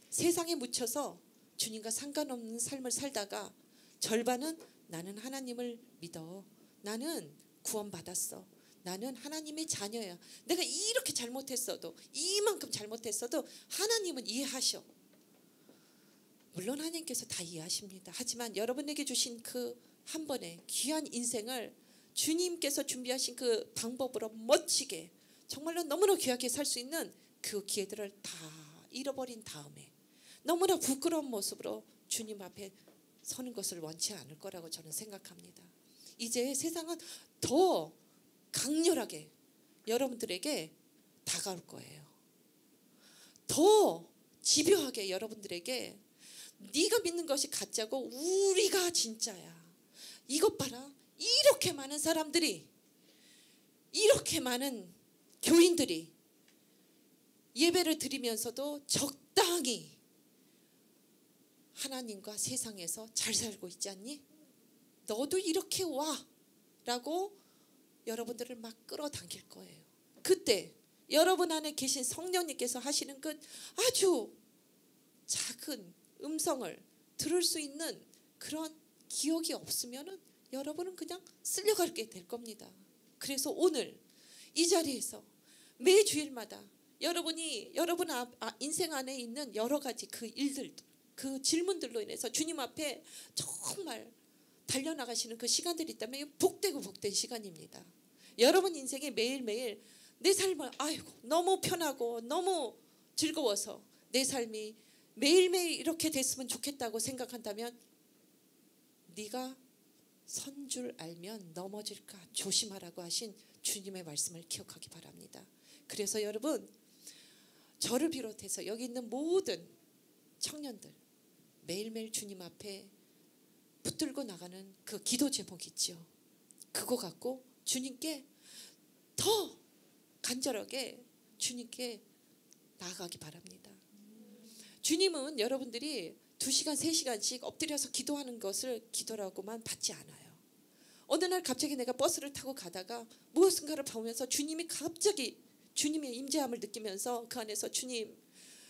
세상에 묻혀서 주님과 상관없는 삶을 살다가 절반은 나는 하나님을 믿어. 나는 구원받았어. 나는 하나님의 자녀야. 내가 이렇게 잘못했어도 이만큼 잘못했어도 하나님은 이해하셔. 물론 하나님께서 다 이해하십니다. 하지만 여러분에게 주신 그 한 번의 귀한 인생을 주님께서 준비하신 그 방법으로 멋지게 정말로 너무나 귀하게 살 수 있는 그 기회들을 다 잃어버린 다음에 너무나 부끄러운 모습으로 주님 앞에 서는 것을 원치 않을 거라고 저는 생각합니다. 이제 세상은 더 강렬하게 여러분들에게 다가올 거예요. 더 집요하게 여러분들에게 네가 믿는 것이 가짜고 우리가 진짜야. 이것 봐라. 이렇게 많은 사람들이, 이렇게 많은 교인들이 예배를 드리면서도 적당히 하나님과 세상에서 잘 살고 있지 않니? 너도 이렇게 와 라고 여러분들을 막 끌어당길 거예요. 그때 여러분 안에 계신 성령님께서 하시는 그 아주 작은 음성을 들을 수 있는 그런 기억이 없으면은 여러분은 그냥 쓸려가게 될 겁니다. 그래서 오늘 이 자리에서 매 주일마다 여러분이 여러분 인생 안에 있는 여러 가지 그 일들, 그 질문들로 인해서 주님 앞에 정말 달려나가시는 그 시간들이 있다면 복되고 복된 시간입니다. 여러분 인생에 매일매일 내 삶을 아이고 너무 편하고 너무 즐거워서 내 삶이 매일매일 이렇게 됐으면 좋겠다고 생각한다면 네가 선 줄 알면 넘어질까 조심하라고 하신 주님의 말씀을 기억하기 바랍니다. 그래서 여러분 저를 비롯해서 여기 있는 모든 청년들 매일매일 주님 앞에 붙들고 나가는 그 기도 제목 있죠. 그거 갖고 주님께 더 간절하게 주님께 나아가기 바랍니다. 주님은 여러분들이 2시간 3시간씩 엎드려서 기도하는 것을 기도라고만 받지 않아요. 어느 날 갑자기 내가 버스를 타고 가다가 무엇인가를 보면서 주님이 갑자기 주님의 임재함을 느끼면서 그 안에서 주님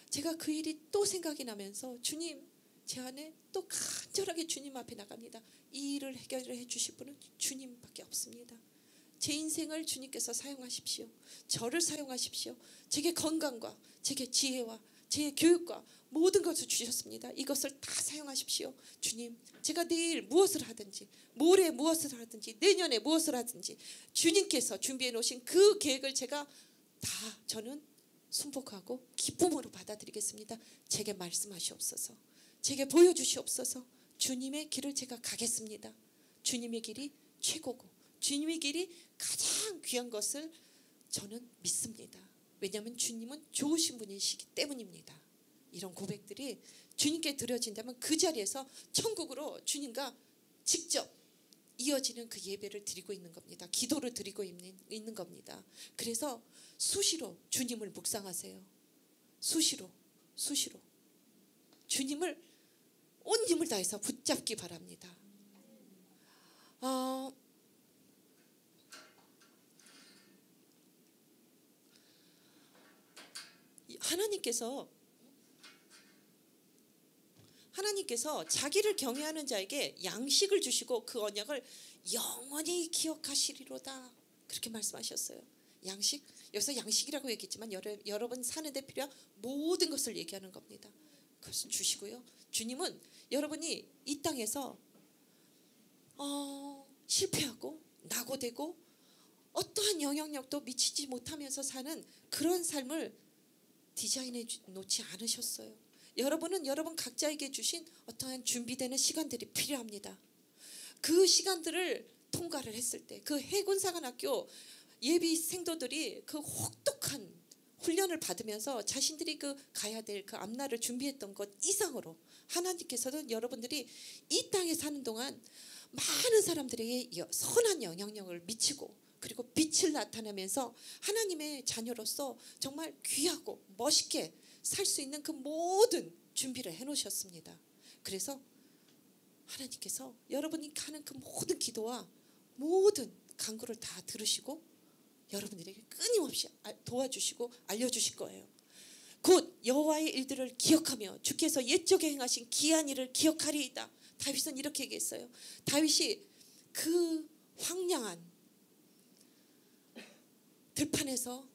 제가 그 일이 또 생각이 나면서 주님 제 안에 또 간절하게 주님 앞에 나갑니다. 이 일을 해결해 주실 분은 주님밖에 없습니다. 제 인생을 주님께서 사용하십시오. 저를 사용하십시오. 제게 건강과 제게 지혜와 제 교육과 모든 것을 주셨습니다. 이것을 다 사용하십시오. 주님 제가 내일 무엇을 하든지 모레 무엇을 하든지 내년에 무엇을 하든지 주님께서 준비해 놓으신 그 계획을 제가 다 저는 순복하고 기쁨으로 받아들이겠습니다. 제게 말씀하시옵소서. 제게 보여주시옵소서. 주님의 길을 제가 가겠습니다. 주님의 길이 최고고 주님의 길이 가장 귀한 것을 저는 믿습니다. 왜냐하면 주님은 좋으신 분이시기 때문입니다. 이런 고백들이 주님께 드려진다면 그 자리에서 천국으로 주님과 직접 이어지는 그 예배를 드리고 있는 겁니다. 기도를 드리고 있는 겁니다. 그래서 수시로 주님을 묵상하세요. 수시로 주님을 온 힘을 다해서 붙잡기 바랍니다. 하나님께서 자기를 경외하는 자에게 양식을 주시고 그 언약을 영원히 기억하시리로다 그렇게 말씀하셨어요. 양식? 여기서 양식이라고 얘기했지만 여러분 사는데 필요한 모든 것을 얘기하는 겁니다. 그것을 주시고요. 주님은 여러분이 이 땅에서 실패하고 낙오되고 어떠한 영향력도 미치지 못하면서 사는 그런 삶을 디자인해 놓지 않으셨어요. 여러분은 여러분 각자에게 주신 어떠한 준비되는 시간들이 필요합니다. 그 시간들을 통과를 했을 때 그 해군사관학교 예비 생도들이 그 혹독한 훈련을 받으면서 자신들이 그 가야 될 그 앞날을 준비했던 것 이상으로 하나님께서는 여러분들이 이 땅에 사는 동안 많은 사람들에게 선한 영향력을 미치고 그리고 빛을 나타내면서 하나님의 자녀로서 정말 귀하고 멋있게 살 수 있는 그 모든 준비를 해놓으셨습니다. 그래서 하나님께서 여러분이 하는 그 모든 기도와 모든 간구를 다 들으시고 여러분들에게 끊임없이 도와주시고 알려주실 거예요. 곧 여호와의 일들을 기억하며 주께서 옛적에 행하신 기한 일을 기억하리이다. 다윗은 이렇게 얘기했어요. 다윗이 그 황량한 들판에서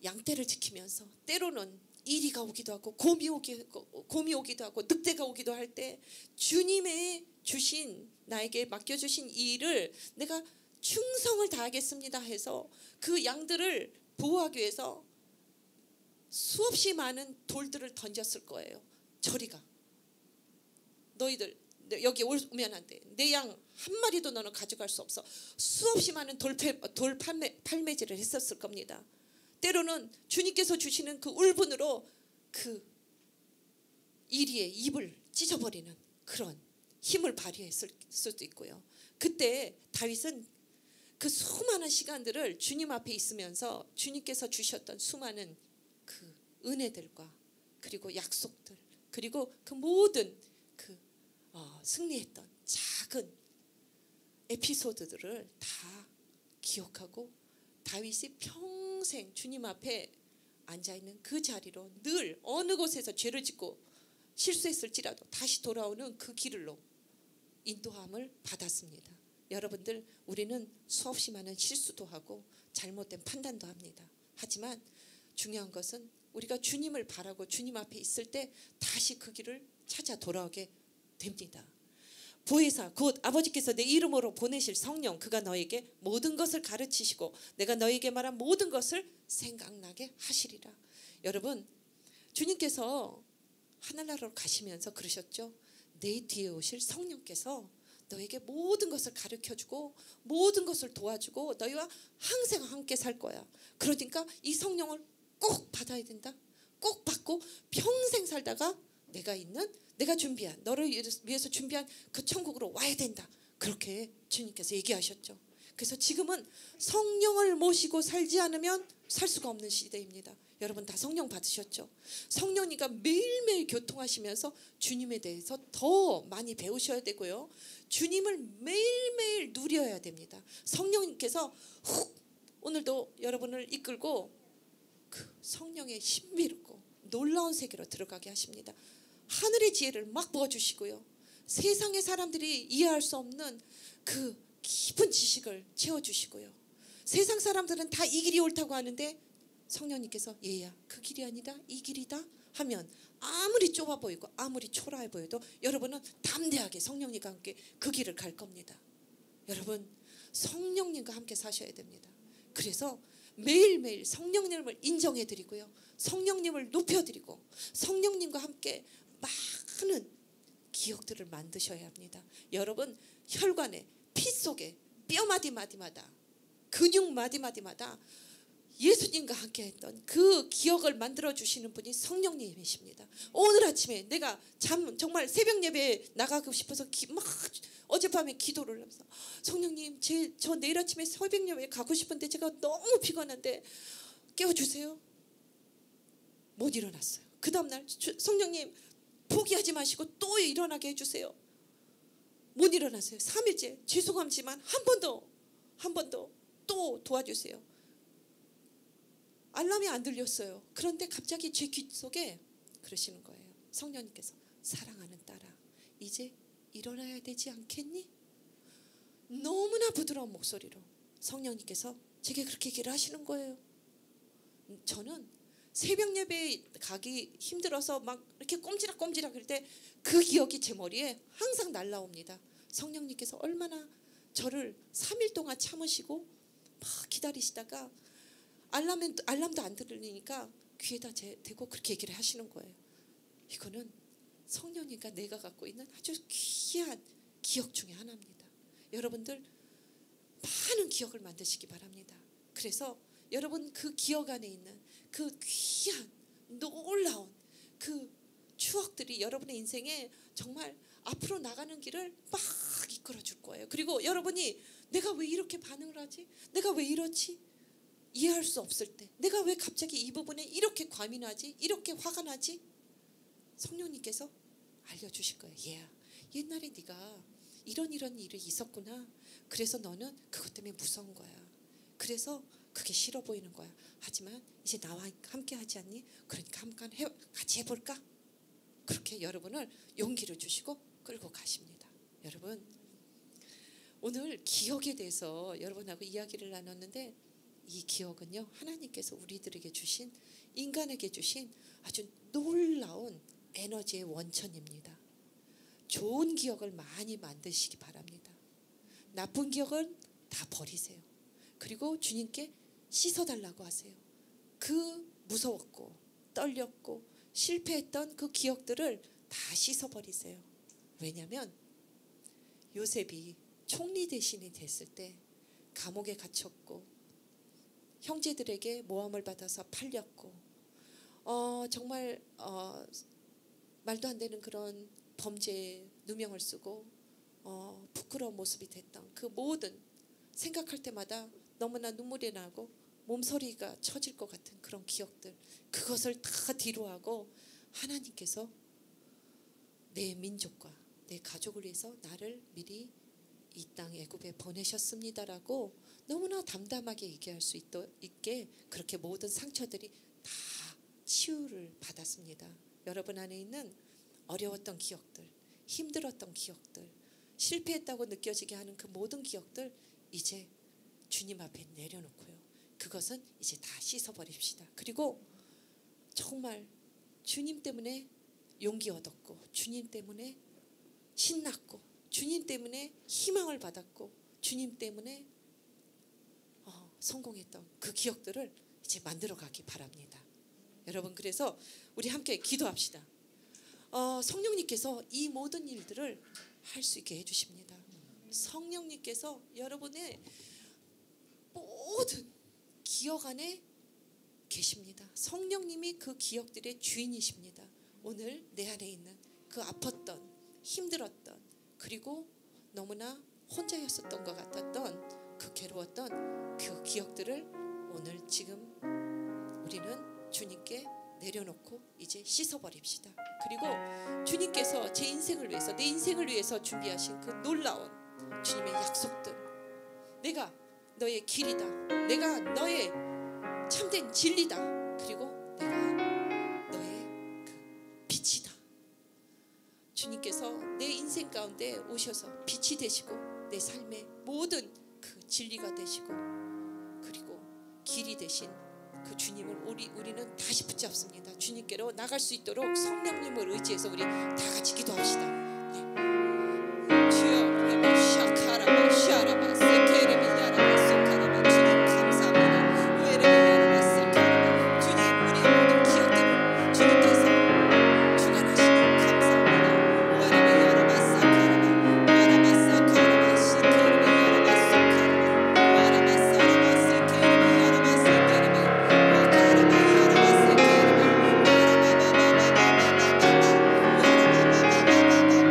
양떼를 지키면서 때로는 이리가 오기도 하고 곰이 오기도 하고 늑대가 오기도 할 때 주님의 주신 나에게 맡겨주신 이 일을 내가 충성을 다하겠습니다 해서 그 양들을 보호하기 위해서 수없이 많은 돌들을 던졌을 거예요. 저리 가. 너희들 여기 오면 안 돼. 내 양 한 마리도 너는 가져갈 수 없어. 수없이 많은 팔매질을 했었을 겁니다. 때로는 주님께서 주시는 그 울분으로 그 이리의 입을 찢어버리는 그런 힘을 발휘했을 수도 있고요. 그때 다윗은 그 수많은 시간들을 주님 앞에 있으면서 주님께서 주셨던 수많은 그 은혜들과 그리고 약속들 그리고 그 모든 그 승리했던 작은 에피소드들을 다 기억하고 다윗이 평생 주님 앞에 앉아있는 그 자리로 늘 어느 곳에서 죄를 짓고 실수했을지라도 다시 돌아오는 그 길로 인도함을 받았습니다. 여러분들, 우리는 수없이 많은 실수도 하고 잘못된 판단도 합니다. 하지만 중요한 것은 우리가 주님을 바라고 주님 앞에 있을 때 다시 그 길을 찾아 돌아오게 됩니다. 보혜사 곧 아버지께서 내 이름으로 보내실 성령, 그가 너에게 모든 것을 가르치시고 내가 너에게 말한 모든 것을 생각나게 하시리라. 여러분, 주님께서 하늘나라로 가시면서 그러셨죠. 내 뒤에 오실 성령께서 너에게 모든 것을 가르쳐주고 모든 것을 도와주고 너희와 항상 함께 살 거야. 그러니까 이 성령을 꼭 받아야 된다. 꼭 받고 평생 살다가 내가 준비한, 너를 위해서 준비한 그 천국으로 와야 된다. 그렇게 주님께서 얘기하셨죠. 그래서 지금은 성령을 모시고 살지 않으면 살 수가 없는 시대입니다. 여러분 다 성령 받으셨죠? 성령님과 매일매일 교통하시면서 주님에 대해서 더 많이 배우셔야 되고요. 주님을 매일매일 누려야 됩니다. 성령님께서 오늘도 여러분을 이끌고 그 성령의 신비롭고 놀라운 세계로 들어가게 하십니다. 하늘의 지혜를 막 부어주시고요. 세상의 사람들이 이해할 수 없는 그 깊은 지식을 채워주시고요. 세상 사람들은 다 이 길이 옳다고 하는데 성령님께서 얘야 그 길이 아니다 이 길이다 하면 아무리 좁아 보이고 아무리 초라해 보여도 여러분은 담대하게 성령님과 함께 그 길을 갈 겁니다. 여러분 성령님과 함께 사셔야 됩니다. 그래서 매일매일 성령님을 인정해드리고요. 성령님을 높여드리고 성령님과 함께 많은 기억들을 만드셔야 합니다. 여러분 혈관에 피 속에 뼈 마디마디마다 근육 마디마디마다 예수님과 함께 했던 그 기억을 만들어주시는 분이 성령님이십니다. 오늘 아침에 내가 정말 새벽 예배에 나가고 싶어서 막 어젯밤에 기도를 하면서 성령님 저 내일 아침에 새벽 예배에 가고 싶은데 제가 너무 피곤한데 깨워주세요. 못 일어났어요. 그 다음날 성령님 포기하지 마시고 또 일어나게 해주세요. 못 일어났어요. 3일째 죄송하지만 한 번 더 또 도와주세요. 알람이 안 들렸어요. 그런데 갑자기 제 귀 속에 그러시는 거예요. 성령님께서 사랑하는 딸아 이제 일어나야 되지 않겠니? 너무나 부드러운 목소리로 성령님께서 제게 그렇게 얘기를 하시는 거예요. 저는 새벽 예배에 가기 힘들어서 막 이렇게 꼼지락꼼지락 할 때 그 기억이 제 머리에 항상 날라옵니다. 성령님께서 얼마나 저를 3일 동안 참으시고 막 기다리시다가 알람도 안 들리니까 귀에다 대고 그렇게 얘기를 하시는 거예요. 이거는 성령님과 내가 갖고 있는 아주 귀한 기억 중에 하나입니다. 여러분들 많은 기억을 만드시기 바랍니다. 그래서 여러분 그 기억 안에 있는 그 귀한 놀라운 그 추억들이 여러분의 인생에 정말 앞으로 나가는 길을 막 이끌어 줄 거예요. 그리고 여러분이 내가 왜 이렇게 반응을 하지? 내가 왜 이렇지? 이해할 수 없을 때 내가 왜 갑자기 이 부분에 이렇게 과민하지? 이렇게 화가 나지? 성령님께서 알려주실 거예요. 얘야 옛날에 네가 이런 일이 있었구나. 그래서 너는 그것 때문에 무서운 거야. 그래서 그게 싫어 보이는 거야. 하지만 이제 나와 함께 하지 않니? 그러니까 같이 해볼까? 그렇게 여러분을 용기를 주시고 끌고 가십니다. 여러분 오늘 기억에 대해서 여러분하고 이야기를 나눴는데 이 기억은요 하나님께서 우리들에게 주신 인간에게 주신 아주 놀라운 에너지의 원천입니다. 좋은 기억을 많이 만드시기 바랍니다. 나쁜 기억은 다 버리세요. 그리고 주님께 씻어달라고 하세요. 그 무서웠고 떨렸고 실패했던 그 기억들을 다 씻어버리세요. 왜냐하면 요셉이 총리 대신이 됐을 때 감옥에 갇혔고 형제들에게 모함을 받아서 팔렸고 정말 말도 안 되는 그런 범죄에 누명을 쓰고 부끄러운 모습이 됐던 그 모든 생각할 때마다 너무나 눈물이 나고 몸서리가 쳐질 것 같은 그런 기억들, 그것을 다 뒤로하고 하나님께서 내 민족과 내 가족을 위해서 나를 미리 이 땅 애굽에 보내셨습니다라고 너무나 담담하게 얘기할 수 있게 그렇게 모든 상처들이 다 치유를 받았습니다. 여러분 안에 있는 어려웠던 기억들, 힘들었던 기억들, 실패했다고 느껴지게 하는 그 모든 기억들 이제 주님 앞에 내려놓고요. 그것은 이제 다 씻어버립시다. 그리고 정말 주님 때문에 용기 얻었고, 주님 때문에 신났고, 주님 때문에 희망을 받았고, 주님 때문에 성공했던 그 기억들을 이제 만들어가기 바랍니다. 여러분, 그래서 우리 함께 기도합시다. 성령님께서 이 모든 일들을 할 수 있게 해주십니다. 성령님께서 여러분의 모든 기억 안에 계십니다. 성령님이 그 기억들의 주인이십니다. 오늘 내 안에 있는 그 아팠던, 힘들었던, 그리고 너무나 혼자였었던 것 같았던 그 괴로웠던 그 기억들을 오늘 지금 우리는 주님께 내려놓고 이제 씻어버립시다. 그리고 주님께서 제 인생을 위해서, 내 인생을 위해서 준비하신 그 놀라운 주님의 약속들, 내가 너의 길이다, 내가 너의 참된 진리다, 그리고 내가 너의 그 빛이다. 주님께서 내 인생 가운데 오셔서 빛이 되시고 내 삶의 모든 그 진리가 되시고 그리고 길이 되신 그 주님을 우리는 다시 붙잡습니다. 주님께로 나갈 수 있도록 성령님을 의지해서 우리 다 같이 기도합시다. 네. 주여, 샤카라바 샤라바 세케레미 야라바 소카라바 주님 감사합니다. 우에레미 야라바 세케라바 주님, 우리의 모든 기억들을 주님께서 주관하시니 감사합니다. 우에레미 야라바 사카라바 우에라바 사카라바 세케레미 야라바 소카라바 우에라바 사라바 세케레미 야라바 세케레미 우에라바 야라바 세케레미 우에라바 바바바바바바바 우에라바 바바바바바바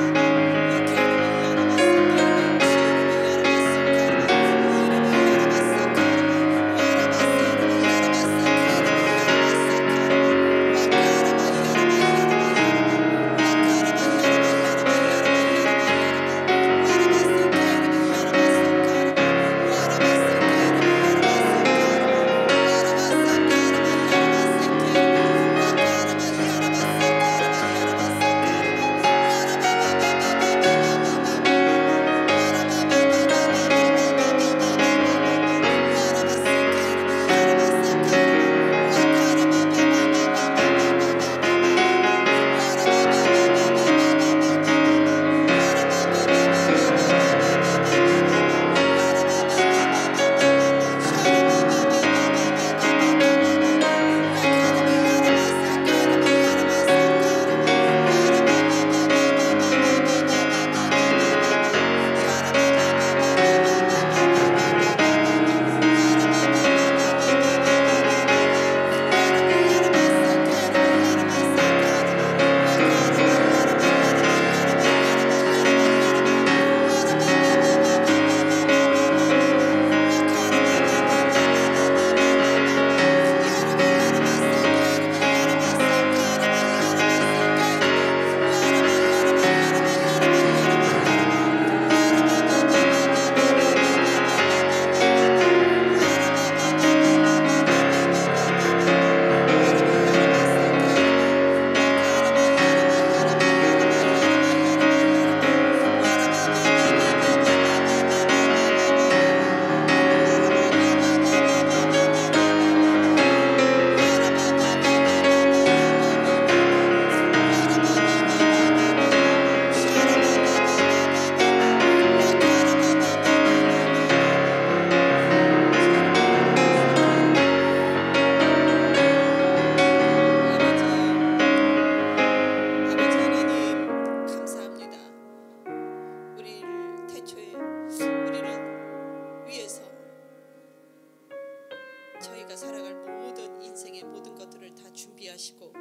하시고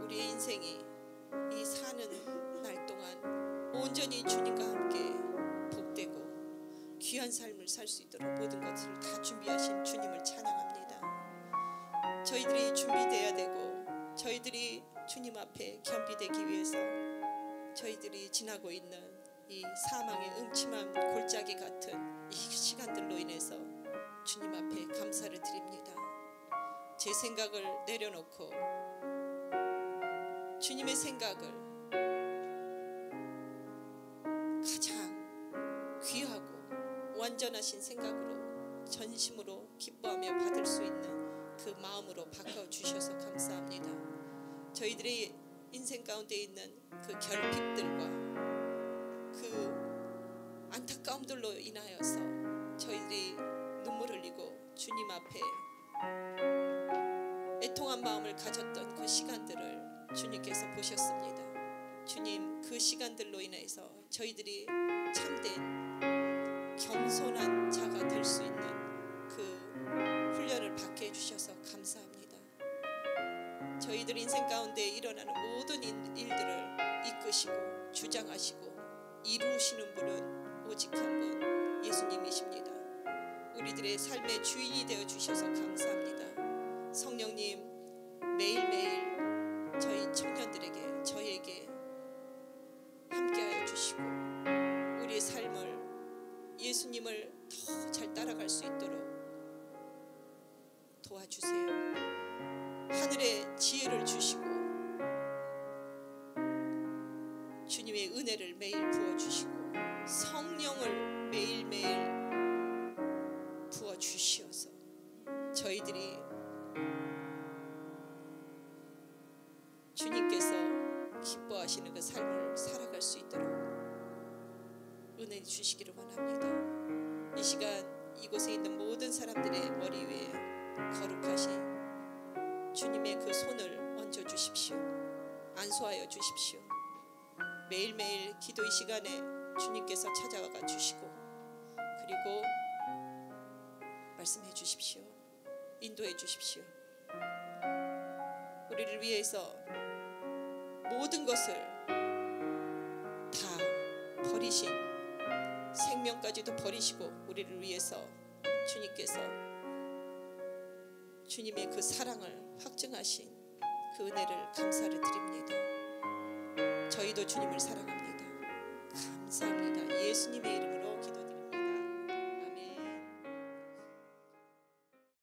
우리의 인생이 이 사는 날 동안 온전히 주님과 함께 복되고 귀한 삶을 살 수 있도록 모든 것을 다 준비하신 주님을 찬양합니다. 저희들이 준비되어야 되고 저희들이 주님 앞에 겸비되기 위해서 저희들이 지나고 있는 이 사망의 음침한 골짜기 같은 이 시간들로 인해서 주님 앞에 감사를 드립니다. 제 생각을 내려놓고 주님의 생각을 가장 귀하고 완전하신 생각으로 전심으로 기뻐하며 받을 수 있는 그 마음으로 바꿔주셔서 감사합니다. 저희들의 인생 가운데 있는 그 결핍들과 그 안타까움들로 인하여서 저희들이 눈물 흘리고 주님 앞에 애통한 마음을 가졌던 그 시간들을 주님께서 보셨습니다. 주님, 그 시간들로 인해서 저희들이 참된 겸손한 자가 될 수 있는 그 훈련을 받게 해주셔서 감사합니다. 저희들 인생 가운데 일어나는 모든 일들을 이끄시고 주장하시고 이루시는 분은 오직 한 분 예수님이십니다. 우리들의 삶의 주인이 되어 주셔서 감사합니다. 성령님, 매일매일 저희 청년들에게 저희에게 함께하여 주시고 우리의 삶을 예수님을 더 잘 따라갈 수 있도록 도와주세요. 하늘의 지혜를 주시고 주님의 은혜를 매일 부어주시고 성령을 매일매일 부어주시어서 저희들이 주님께서 기뻐하시는 그 삶을 살아갈 수 있도록 은혜 주시기를 원합니다. 이 시간 이곳에 있는 모든 사람들의 머리 위에 거룩하신 주님의 그 손을 얹어 주십시오. 안수하여 주십시오. 매일매일 기도의 시간에 주님께서 찾아와 주시고 그리고 말씀해 주십시오. 인도해 주십시오. 우리를 위해서 모든 것을 다 버리신 생명까지도 버리시고 우리를 위해서 주님께서 주님의 그 사랑을 확증하신 그 은혜를 감사를 드립니다. 저희도 주님을 사랑합니다. 감사합니다. 예수님의 이름으로 기도드립니다.